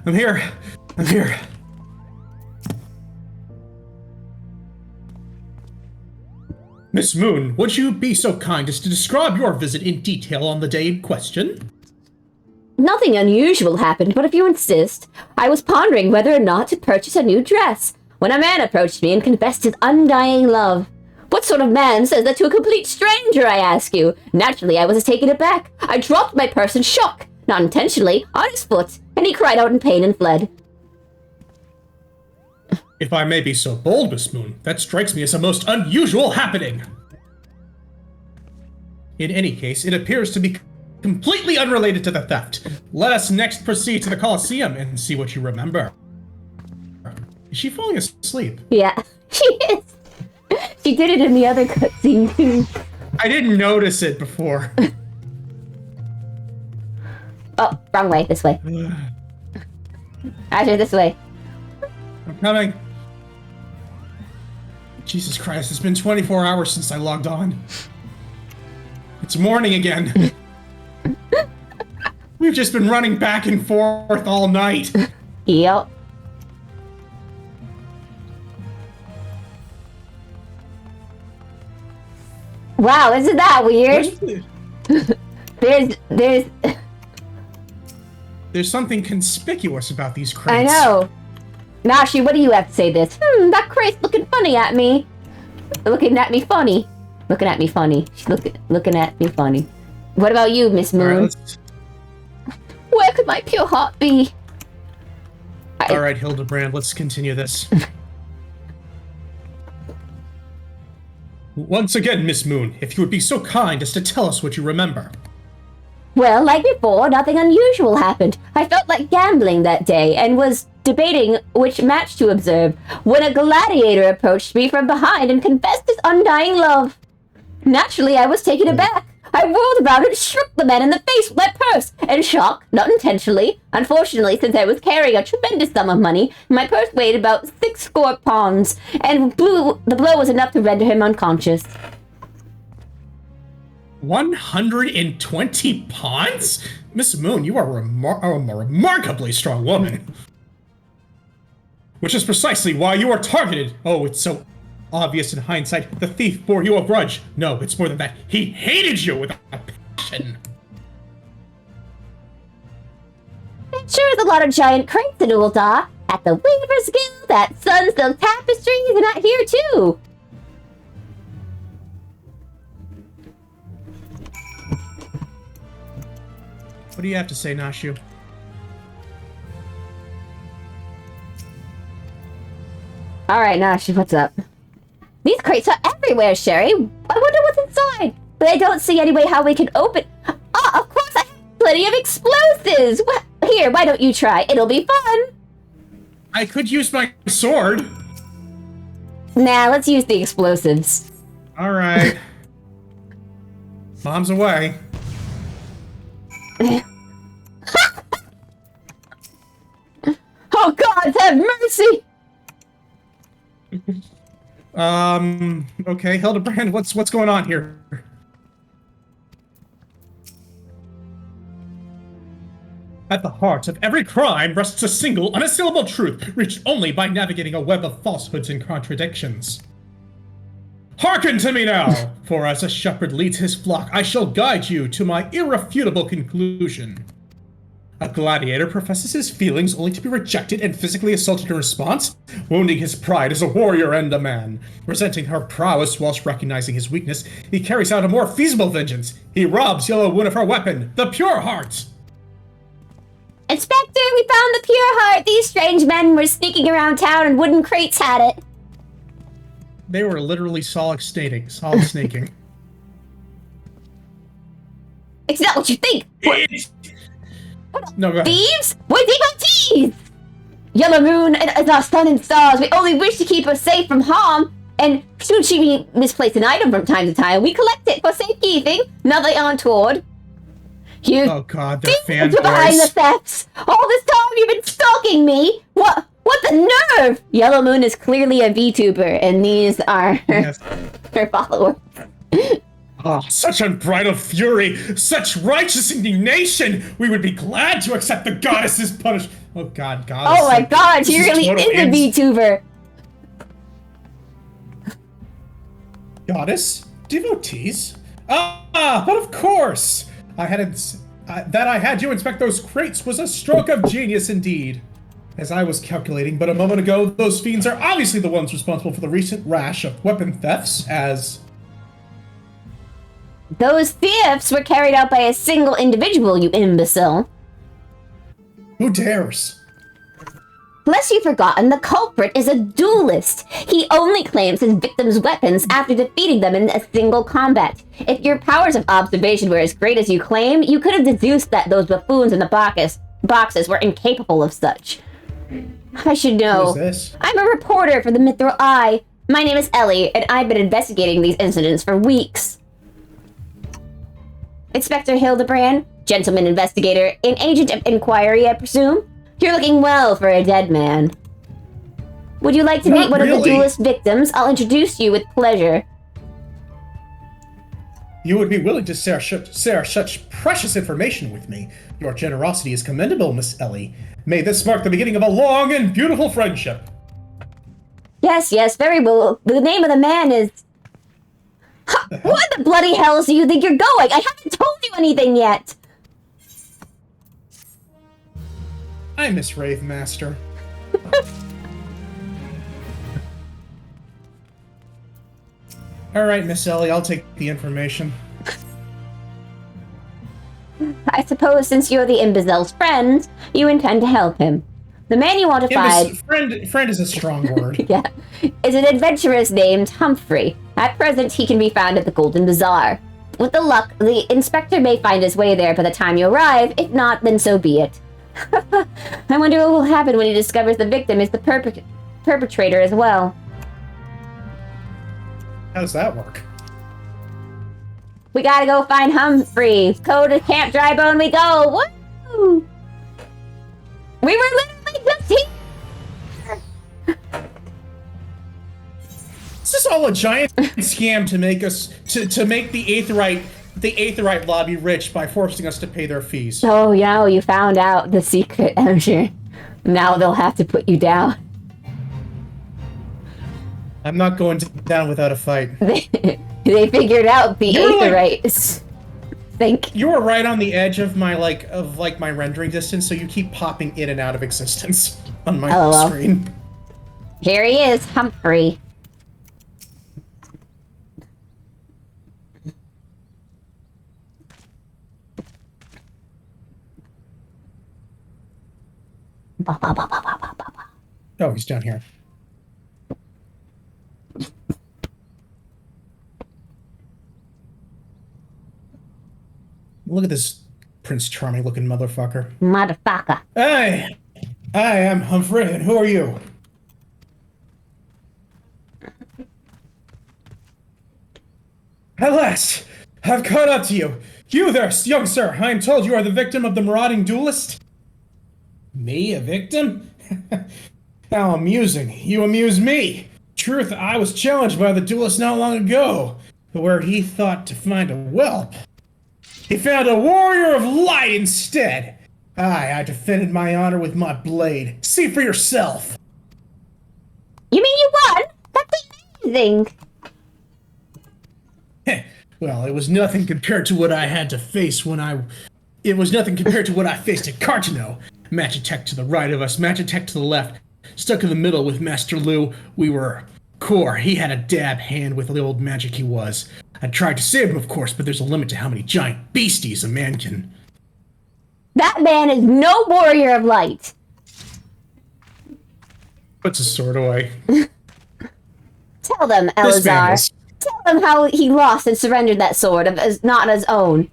I'm here. I'm here. Miss Moon, would you be so kind as to describe your visit in detail on the day in question? Nothing unusual happened, but if you insist, I was pondering whether or not to purchase a new dress when a man approached me and confessed his undying love. What sort of man says that to a complete stranger, I ask you? Naturally, I was taken aback. I dropped my purse in shock, not intentionally, on his foot, and he cried out in pain and fled. If I may be so bold, Miss Moon, that strikes me as a most unusual happening. In any case, it appears to be completely unrelated to the theft. Let us next proceed to the Colosseum and see what you remember. Is she falling asleep? Yeah, she is. She did it in the other cutscene too. I didn't notice it before. Oh, wrong way. This way. Asher, this way. I'm coming. Jesus Christ, it's been 24 hours since I logged on. It's morning again. We've just been running back and forth all night. Yep. Wow, isn't that weird? There's something conspicuous about these crates. I know. Nashi, what do you have to say this? That crate's looking funny at me. Looking at me funny. Looking at me funny. She's looking at me funny. What about you, Miss Moon? Right, Where could my pure heart be? Alright, Hildebrand, let's continue this. Once again, Miss Moon, if you would be so kind as to tell us what you remember. Well, like before, nothing unusual happened. I felt like gambling that day and was debating which match to observe when a gladiator approached me from behind and confessed his undying love. Naturally, I was taken aback. I whirled about and struck the man in the face with my purse. In shock, not intentionally. Unfortunately, since I was carrying a tremendous sum of money, my purse weighed about 60 pounds, and the blow was enough to render him unconscious. 120 pounds? Miss Moon, you are a remarkably strong woman. Which is precisely why you are targeted. Oh, it's so obvious in hindsight. The thief bore you a grudge. No, it's more than that. He hated you with a passion. There sure is a lot of giant crates in Ul'dah. At the Weaver's Guild, at Sunsilk Tapestries, and out here too. What do you have to say, Nashu? Alright, Nashi, what's up? These crates are everywhere, Sherry. I wonder what's inside. But I don't see any way how we can open... Oh, of course I have plenty of explosives! Here, why don't you try? It'll be fun! I could use my sword. Nah, let's use the explosives. Alright. Mom's away. Oh God, have mercy! Okay, Hildebrand, what's going on here? At the heart of every crime rests a single, unassailable truth, reached only by navigating a web of falsehoods and contradictions. Hearken to me now, for as a shepherd leads his flock, I shall guide you to my irrefutable conclusion. A gladiator professes his feelings only to be rejected and physically assaulted in response, wounding his pride as a warrior and a man. Resenting her prowess whilst recognizing his weakness, he carries out a more feasible vengeance. He robs Yellow Moon of her weapon, the Pure Heart! Inspector, we found the Pure Heart! These strange men were sneaking around town and wooden crates had it. They were literally solid snaking. It's not what you think! No, go ahead. Thieves? We're devotees! Yellow Moon is our sun and stars. We only wish to keep her safe from harm. And should she misplace an item from time to time, we collect it for safekeeping. Nothing untoward. Oh God, they're fanboys. Behind the thefts. All this time you've been stalking me. What the nerve? Yellow Moon is clearly a VTuber, and these are her followers. Oh, such unbridled fury, such righteous indignation! We would be glad to accept the goddess's punishment. Oh God, goddess. Oh my God, she really is a VTuber. Goddess? Devotees? Ah, but of course! I had you inspect those crates was a stroke of genius indeed. As I was calculating but a moment ago, those fiends are obviously the ones responsible for the recent rash of weapon thefts, as... Those thefts were carried out by a single individual, you imbecile. Who dares? Lest you've forgotten, the culprit is a duelist. He only claims his victims' weapons after defeating them in a single combat. If your powers of observation were as great as you claim, you could have deduced that those buffoons in the boxes were incapable of such. I should know. Who is this? I'm a reporter for the Mithril Eye. My name is Ellie, and I've been investigating these incidents for weeks. Inspector Hildebrand, gentleman investigator, an agent of inquiry, I presume? You're looking well for a dead man. Would you like to meet one of the duelist victims? I'll introduce you with pleasure. You would be willing to share such precious information with me. Your generosity is commendable, Miss Ellie. May this mark the beginning of a long and beautiful friendship. Yes, very well. The name of the man is... What the bloody hell do you think you're going? I haven't told you anything yet. I miss Wraith Master. All right, Miss Ellie, I'll take the information. I suppose since you're the imbecile's friend, you intend to help him. The man you want to find... Friend is a strong word. Yeah. Is an adventurous named Humphrey. At present, he can be found at the Golden Bazaar. With the luck, the inspector may find his way there by the time you arrive. If not, then so be it. I wonder what will happen when he discovers the victim is the perpetrator as well. How does that work? We gotta go find Humphrey. Go to Camp Drybone we go. Woo! We were literally just here. Is this all a giant scam to make us to make the Aetheryte lobby rich by forcing us to pay their fees? Oh, yeah, you found out the secret, Emsher. Now they'll have to put you down. I'm not going down without a fight. They figured out the Aetherites. Think you were right on the edge of my my rendering distance, so you keep popping in and out of existence on my screen. Here he is, Humphrey. Oh, he's down here. Look at this Prince Charming looking motherfucker. Motherfucker. Hey! I am Humphrey, and who are you? At last! I've caught up to you! You there, young sir! I am told you are the victim of the marauding duelist? Me, a victim? How amusing. You amuse me. Truth, I was challenged by the duelist not long ago, where he thought to find a whelp. He found a warrior of light instead. I defended my honor with my blade. See for yourself. You mean you won? That's amazing. Well, it was nothing compared to what I had to face It was nothing compared to what I faced at Cartano. Magitech to the right of us, Magitech to the left. Stuck in the middle with Master Lu, we were core. He had a dab hand with the old magic he was. I tried to save him, of course, but there's a limit to how many giant beasties a man can... That man is no warrior of light. Puts his sword away. Tell them, Elazar. Tell them how he lost and surrendered that sword, as not his own.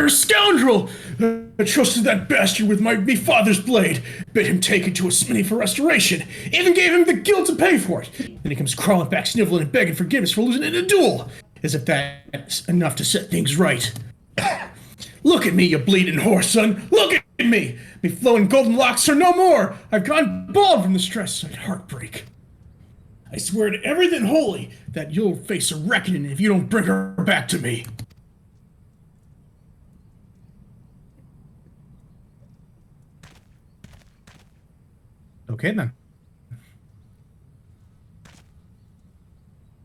Scoundrel! I trusted that bastard with my father's blade, bid him take it to a smithy for restoration, even gave him the guild to pay for it. Then he comes crawling back, sniveling and begging forgiveness for losing in a duel, as if that's enough to set things right. Look at me, you bleeding whore, son! Look at me! Me flowing golden locks are no more! I've gone bald from the stress and heartbreak. I swear to everything holy that you'll face a reckoning if you don't bring her back to me. Okay, then.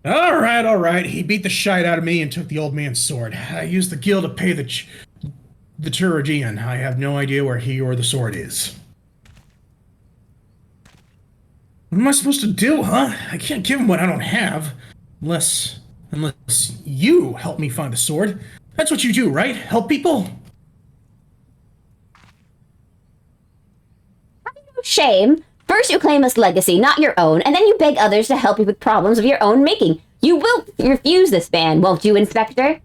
All right. He beat the shite out of me and took the old man's sword. I used the guild to pay the Turagian. I have no idea where he or the sword is. What am I supposed to do, huh? I can't give him what I don't have. Unless you help me find the sword. That's what you do, right? Help people? shame. First you claim us legacy, not your own, and then you beg others to help you with problems of your own making. You will refuse this ban, won't you, Inspector?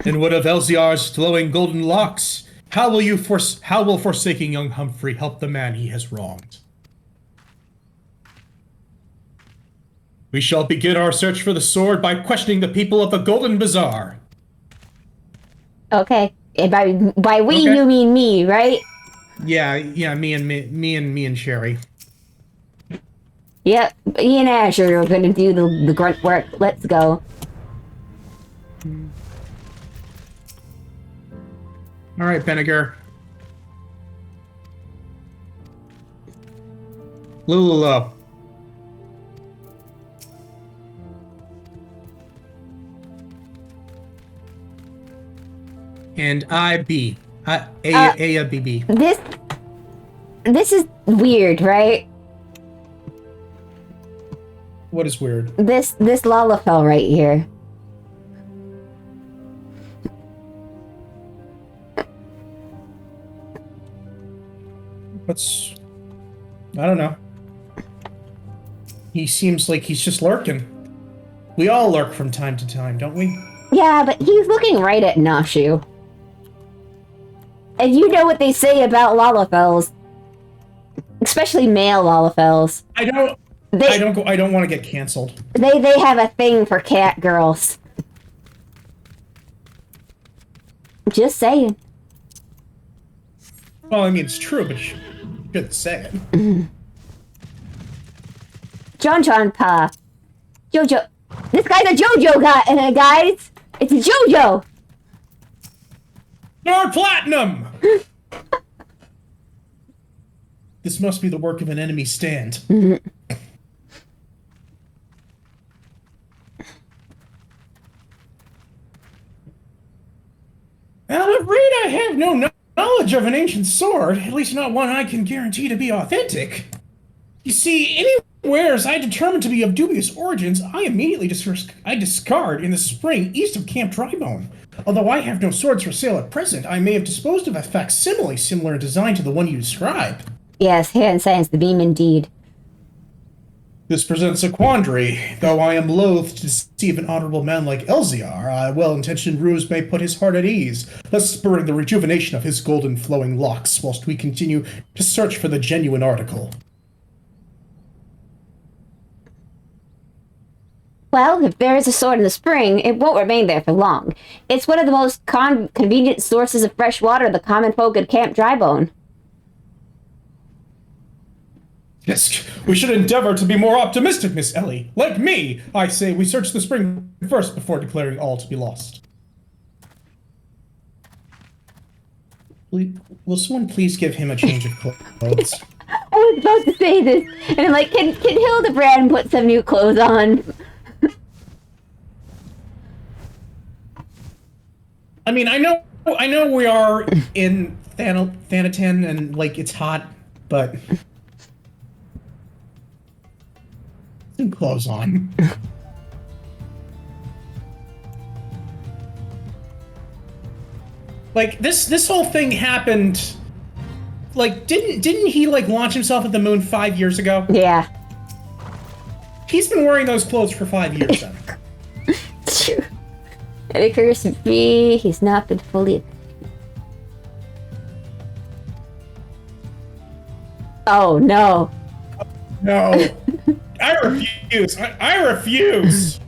And what of Elziar's glowing golden locks? How will forsaking young Humphrey help the man he has wronged? We shall begin our search for the sword by questioning the people of the Golden Bazaar. Okay. And by we, Okay. you mean me, right? Yeah, me and Sherry. Yep, me and Asher are gonna do the grunt work. Let's go. All right, Benniger. Lululo. And IB. ABB. This is weird, right? What is weird? This Mamafell right here. I don't know. He seems like he's just lurking. We all lurk from time to time, don't we? Yeah, but he's looking right at Nashu. And you know what they say about Lalafells. Especially male Lalafells. I don't want to get canceled. They have a thing for cat girls. Just saying. Well, I mean, it's true, but you shouldn't say it. John Pa. Jojo. This guy's a Jojo guy, guys. It's a Jojo. Nor Platinum! This must be the work of an enemy stand. Well, afraid I have no knowledge of an ancient sword, at least not one I can guarantee to be authentic. You see, any wares I determine to be of dubious origins, I immediately discard in the spring east of Camp Drybone. Although I have no swords for sale at present, I may have disposed of a facsimile similar in design to the one you describe. Yes, hand science the beam indeed. This presents a quandary. Though I am loath to deceive an honorable man like Elziar, a well-intentioned ruse may put his heart at ease, thus spurring the rejuvenation of his golden flowing locks, whilst we continue to search for the genuine article. Well, if there is a sword in the spring, it won't remain there for long. It's one of the most convenient sources of fresh water the common folk at Camp Drybone. Yes, we should endeavor to be more optimistic, Miss Ellie. Like me, I say we search the spring first before declaring all to be lost. Will someone please give him a change of clothes? I was about to say this, and I'm like, can Hildebrand put some new clothes on? I mean, I know we are in Thanatin and like it's hot, but some clothes on. Like this whole thing happened. Like didn't he like launch himself at the moon 5 years ago? Yeah. He's been wearing those clothes for 5 years then. True. It occurs to me he's not been fully. Oh no. No. I refuse. I refuse.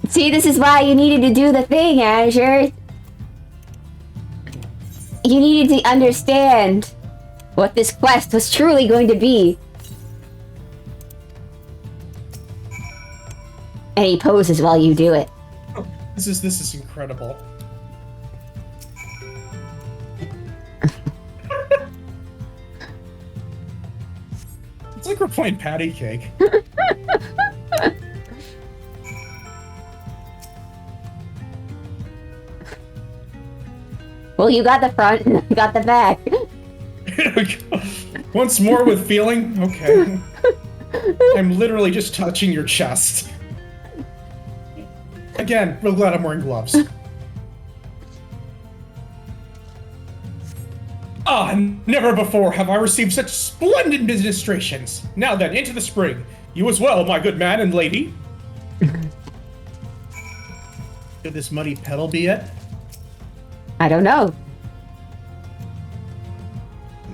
See, this is why you needed to do the thing, Azure. You needed to understand what this quest was truly going to be. And he poses while you do it. This is incredible. It's like we're playing patty cake. Well, you got the front and I got the back. Once more with feeling? Okay. I'm literally just touching your chest. Again, real glad I'm wearing gloves. Ah, never before have I received such splendid administrations. Now then, into the spring. You as well, my good man and lady. Could this muddy pedal be it? I don't know.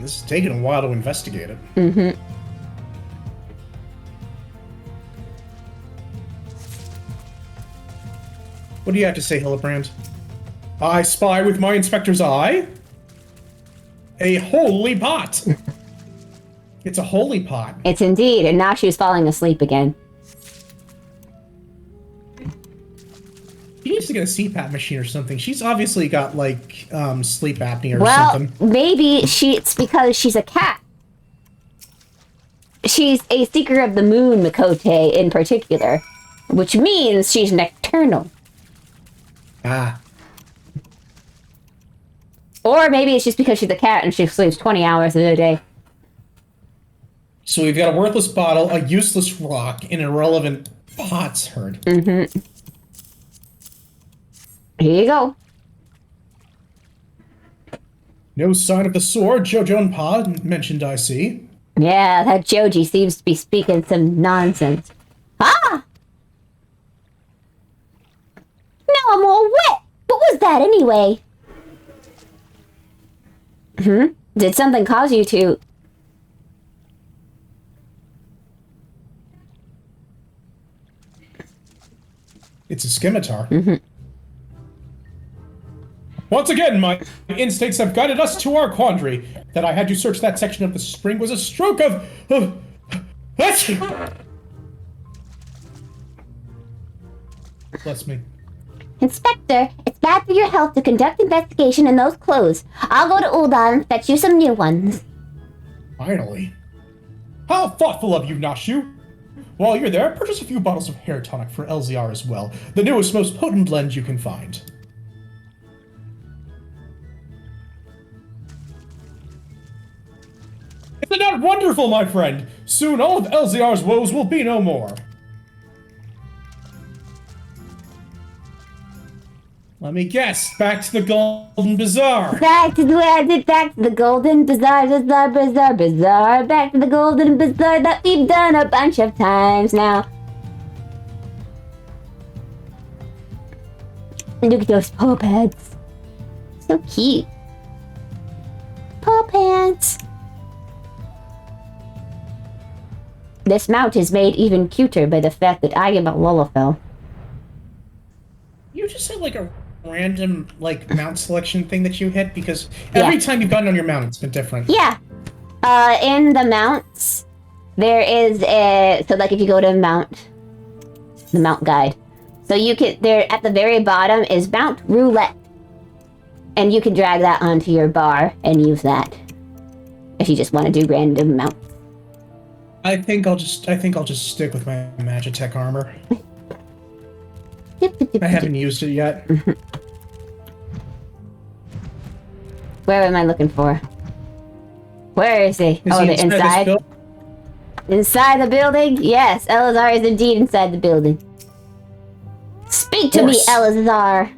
This is taking a while to investigate it. Mm-hmm. What do you have to say, Hillebrand? I spy with my inspector's eye a holy pot. It's a holy pot. It's indeed, and now she's falling asleep again. She needs to get a CPAP machine or something. She's obviously got, like, sleep apnea or Well, something. maybe it's because she's a cat. She's a seeker of the moon, Makote, in particular. Which means she's nocturnal. Ah. Or maybe it's just because she's a cat and she sleeps 20 hours a day. So we've got a worthless bottle, a useless rock, and irrelevant pots heard. Mm-hmm. Here you go. No sign of the sword Jojo and Pa mentioned, I see. Yeah, that Joji seems to be speaking some nonsense. Ah! Now I'm all wet! What was that anyway? Did something cause you to... It's a scimitar. Once again, my instincts have guided us to our quandary. That I had to search that section of the spring was a stroke of... Bless me. Inspector, it's bad for your health to conduct investigation in those clothes. I'll go to Uldan and fetch you some new ones. Finally. How thoughtful of you, Nashu. While you're there, purchase a few bottles of hair tonic for LZR as well. The newest, most potent blend you can find. Isn't that wonderful, my friend? Soon all of LZR's woes will be no more. Let me guess, back to the Golden Bazaar. Back to the Golden Bazaar, Bazaar. Back to the Golden Bazaar that we've done a bunch of times now. Look at those paw pads. So cute. Paw pants. This mount is made even cuter by the fact that I am a Mamafell. You just had like a random like mount selection thing that you hit because every time you've gotten on your mount it's been different. Yeah. In the mounts, there is a so like if you go to the mount guide. So you can there at the very bottom is mount roulette. And you can drag that onto your bar and use that. If you just want to do random mounts. I think I'll just stick with my Magitech armor. I haven't used it yet. Where am I looking for? Where is he? Is he inside? Inside the building? Yes, Elazar is indeed inside the building. Speak to me, Elazar.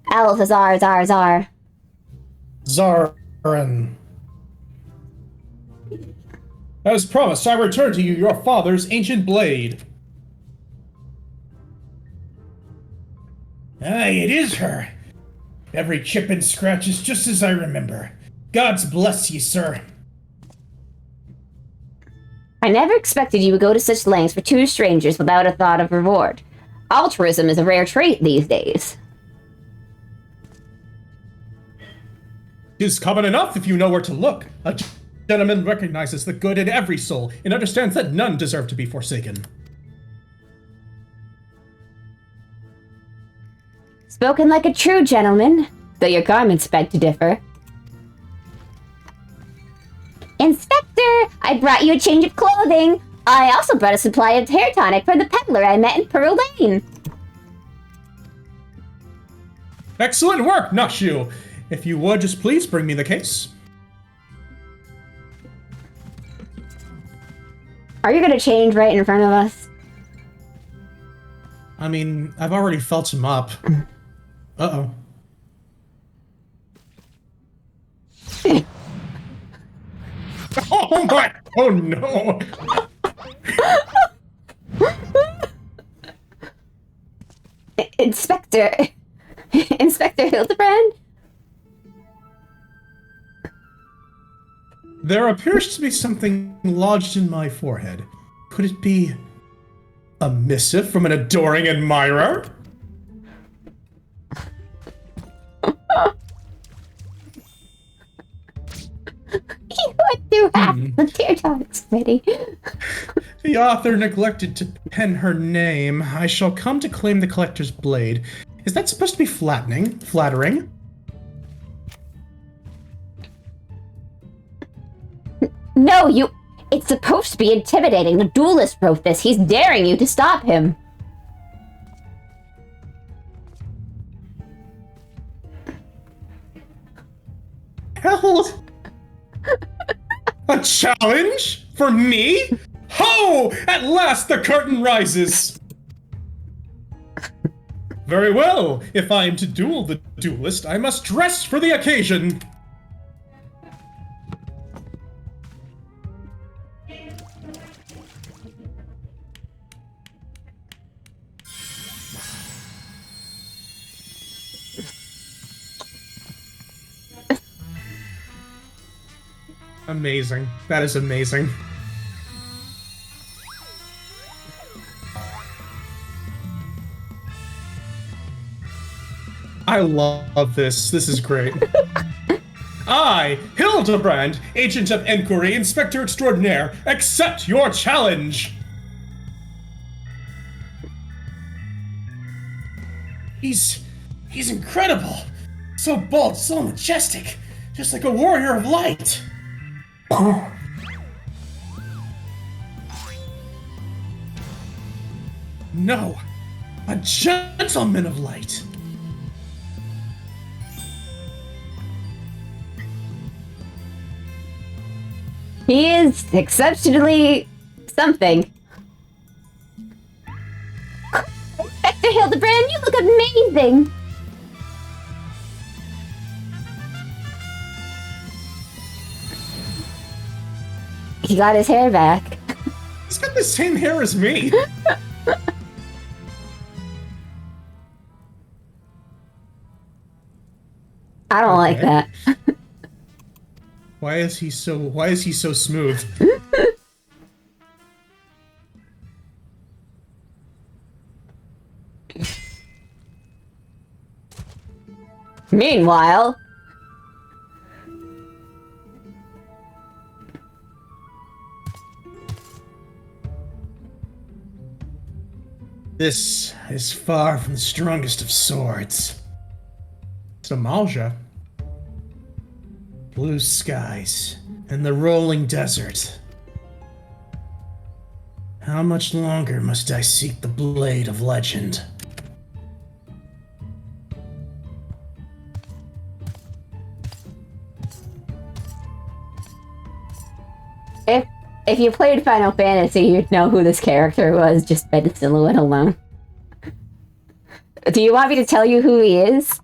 Elazar. Zarin. As promised, I return to you your father's ancient blade. Aye, it is her. Every chip and scratch is just as I remember. God's bless ye, sir. I never expected you would go to such lengths for two strangers without a thought of reward. Altruism is a rare trait these days. 'Tis common enough if you know where to look. A gentleman recognizes the good in every soul and understands that none deserve to be forsaken. Spoken like a true gentleman, though your garments beg to differ. Inspector, I brought you a change of clothing. I also brought a supply of hair tonic from the peddler I met in Pearl Lane. Excellent work, Nashu. If you would, just please bring me the case. Are you gonna change right in front of us? I mean, I've already felt him up. Uh-oh. Oh my! Oh no! Inspector Hildebrand? There appears to be something lodged in my forehead. Could it be a missive from an adoring admirer? You went through half the Teardonics committee. The author neglected to pen her name. I shall come to claim the collector's blade. Is that supposed to be flattering? No, it's supposed to be intimidating. The duelist wrote this. He's daring you to stop him. Hell? A challenge? For me? Ho! At last the curtain rises! Very well. If I am to duel the duelist, I must dress for the occasion. Amazing. That is amazing. I love this. This is great. I, Hildebrand, Agent of Enquiry, Inspector Extraordinaire, accept your challenge! He's incredible! So bold, so majestic, just like a warrior of light! No, a gentleman of light! He is exceptionally something. Inspector Hildebrand, you look amazing! He got his hair back. He's got the same hair as me. I don't like that. Why is he so smooth? Meanwhile, this is far from the strongest of swords. Somalja. Blue skies and the rolling desert. How much longer must I seek the blade of legend? if you played Final Fantasy, you'd know who this character was just by the silhouette alone. Do you want me to tell you who he is?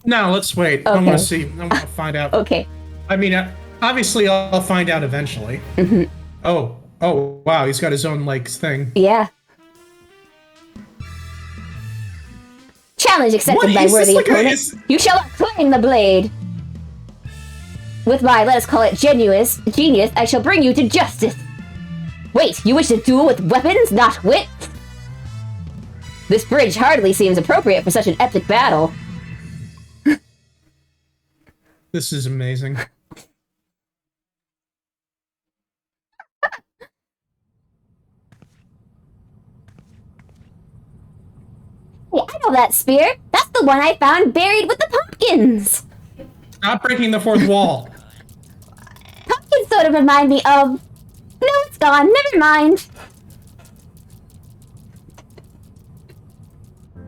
No, let's wait. Okay. I want to see. I want to find out. Okay. I mean, obviously, I'll find out eventually. Mm-hmm. Oh, wow. He's got his own, like, thing. Yeah. Challenge accepted, my worthy opponent. You shall not claim the blade. With my, let us call it, genius, I shall bring you to justice. Wait, you wish to duel with weapons, not wit? This bridge hardly seems appropriate for such an epic battle. This is amazing. Hey, I know that spear. That's the one I found buried with the pumpkins. Stop breaking the fourth wall. Pumpkins sort of remind me of... No, it's gone. Never mind.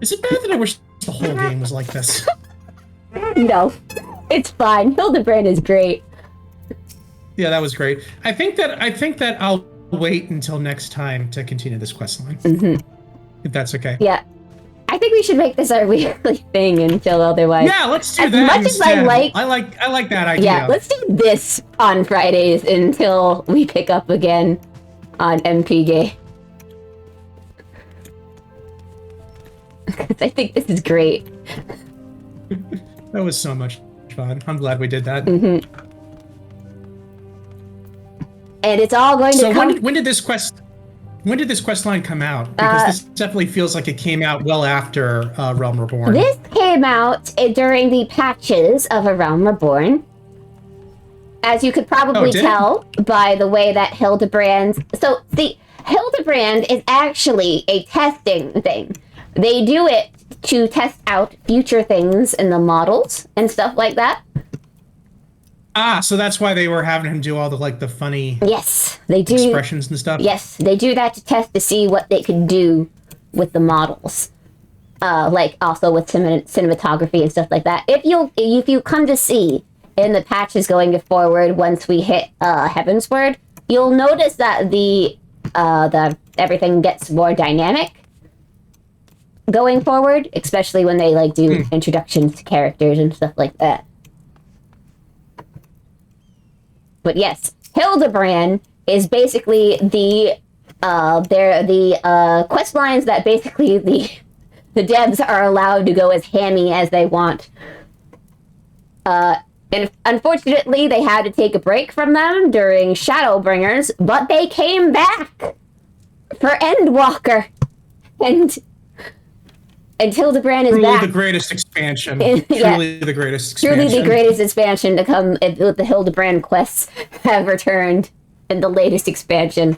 Is it bad that I wish the whole game was like this? No, it's fine. Hildebrand is great. Yeah, that was great. I think that I'll wait until next time to continue this quest line. Mm-hmm. If that's okay. Yeah. I think we should make this our weekly thing until otherwise. Yeah, let's do as that. much instead. as I like that idea. Yeah, let's do this on Fridays until we pick up again on MPG. Because I think this is great. That was so much fun. I'm glad we did that. And it's all going to come. So when did this quest line come out? Because this definitely feels like it came out well after Realm Reborn. This came out during the patches of A Realm Reborn. As you could probably tell by the way that Hildebrand... So, the Hildebrand is actually a testing thing. They do it to test out future things in the models and stuff like that. Ah, so that's why they were having him do all the funny yes, they do expressions and stuff. Yes, they do that to test to see what they can do with the models. Also with cinematography and stuff like that. If you come to see in the patches going forward once we hit Heavensward, you'll notice that the everything gets more dynamic going forward, especially when they do introductions to characters and stuff like that. But yes, Hildebrand is basically the quest lines that basically the devs are allowed to go as hammy as they want. And unfortunately, they had to take a break from them during Shadowbringers, but they came back for Endwalker, and Hildebrand is truly back. The greatest expansion. Truly the greatest expansion. Truly the greatest expansion to come with the Hildebrand quests have returned in the latest expansion.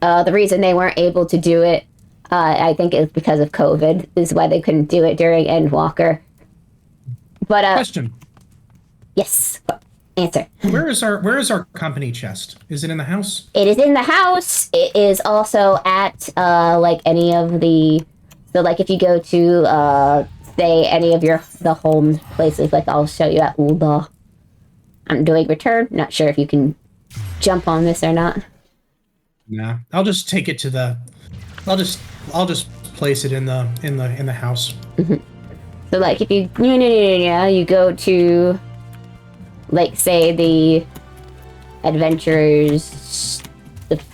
The reason they weren't able to do it, I think it's because of COVID, is why they couldn't do it during Endwalker. But question. Yes. Answer. Where is our company chest? Is it in the house? It is in the house. It is also at any of the. So if you go to say any of the home places, I'll show you at Ulda. I'm doing return. Not sure if you can jump on this or not. Nah, I'll just take it to the. I'll just place it in the house. Mm-hmm. So if you go to say the adventures,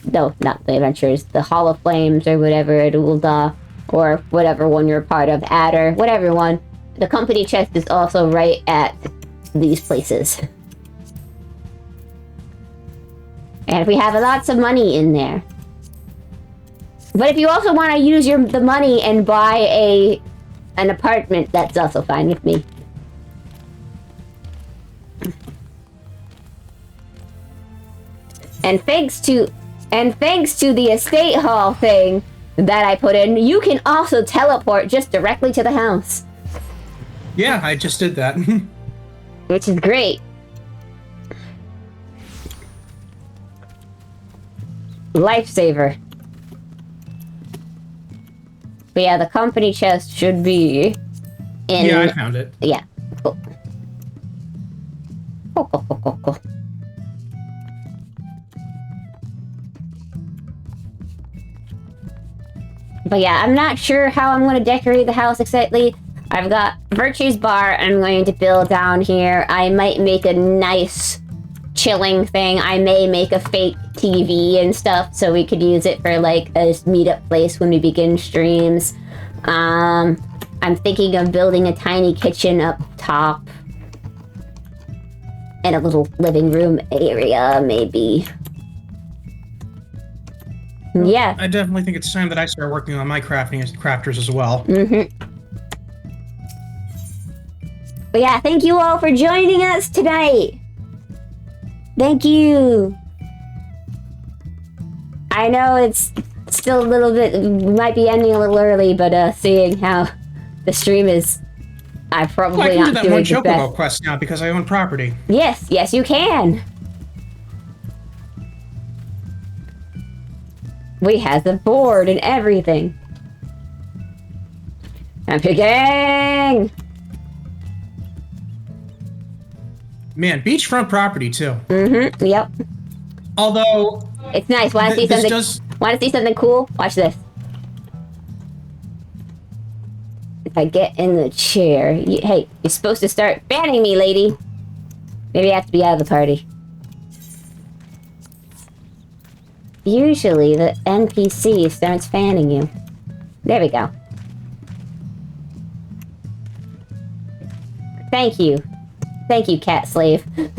not the adventures, the Hall of Flames or whatever at Ulda, or whatever one you're part of, Adder, whatever one, the company chest is also right at these places. And we have lots of money in there. But if you also want to use the money and buy an apartment, that's also fine with me. And thanks to the estate hall thing that I put in, you can also teleport just directly to the house. Yeah, I just did that. Which is great. Lifesaver. But yeah, the company chest should be in... Yeah, I found it. Yeah. Cool. Cool. But yeah, I'm not sure how I'm going to decorate the house exactly. I've got Virtue's Bar I'm going to build down here. I might make a nice chilling thing. I may make a fake TV and stuff so we could use it for a meetup place when we begin streams. I'm thinking of building a tiny kitchen up top. And a little living room area, maybe. Yeah. I definitely think it's time that I start working on my crafters as well. Mm-hmm. But yeah, thank you all for joining us tonight. Thank you. I know it's still a little bit, might be ending a little early, but seeing how the stream is, I'm probably not doing the best. I can do that one Chocobo quest now because I own property. Yes, you can. We has a board and everything. I'm picking. Man, beachfront property too. Mm-hmm. Yep. Although it's nice. Want to see something? Want to see something cool? Watch this. If I get in the chair... Hey, you're supposed to start banning me, lady. Maybe I have to be out of the party. Usually, the NPC starts fanning you. There we go. Thank you. Thank you, cat slave. No,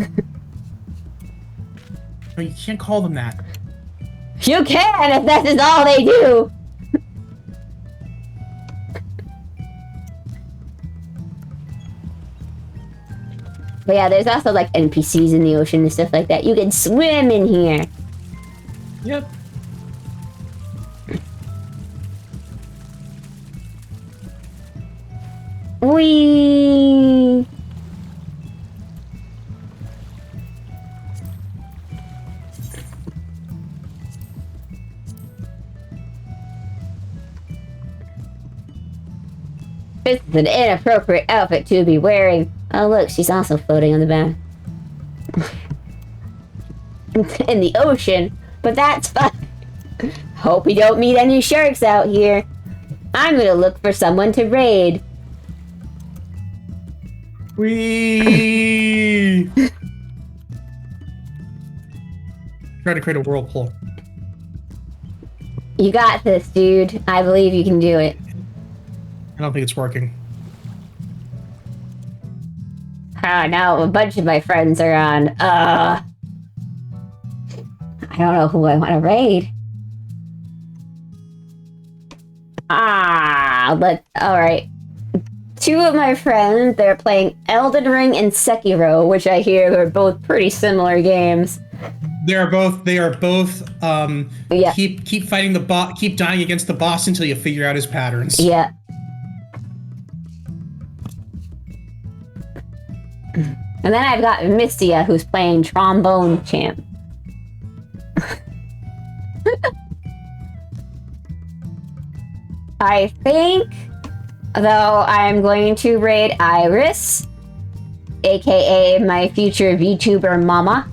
you can't call them that. You can if that is all they do! But yeah, there's also like NPCs in the ocean and stuff like that. You can swim in here. Yep. Whee! This is an inappropriate outfit to be wearing. Oh look, she's also floating on the back. In the ocean, but that's fine. Hope we don't meet any sharks out here. I'm gonna look for someone to raid. Whee! Try to create a whirlpool. You got this, dude. I believe you can do it. I don't think it's working. Ah, now a bunch of my friends are on. I don't know who I want to raid. Alright. Two of my friends, they're playing Elden Ring and Sekiro, which I hear are both pretty similar games. They are both Yeah. keep fighting the boss, keep dying against the boss until you figure out his patterns. Yeah. And then I've got Mystia, who's playing Trombone Champ. I think, though, I'm going to raid Iris, aka my future VTuber mama.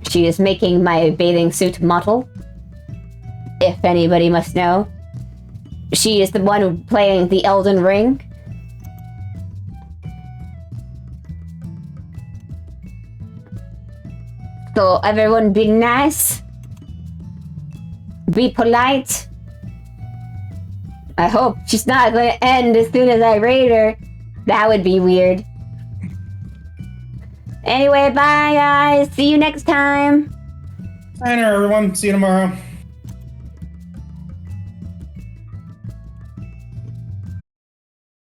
She is making my bathing suit model, if anybody must know. She is the one playing the Elden Ring. So everyone be nice. Be polite. I hope she's not going to end as soon as I raid her. That would be weird. Anyway, bye guys. See you next time. Bye, everyone. See you tomorrow.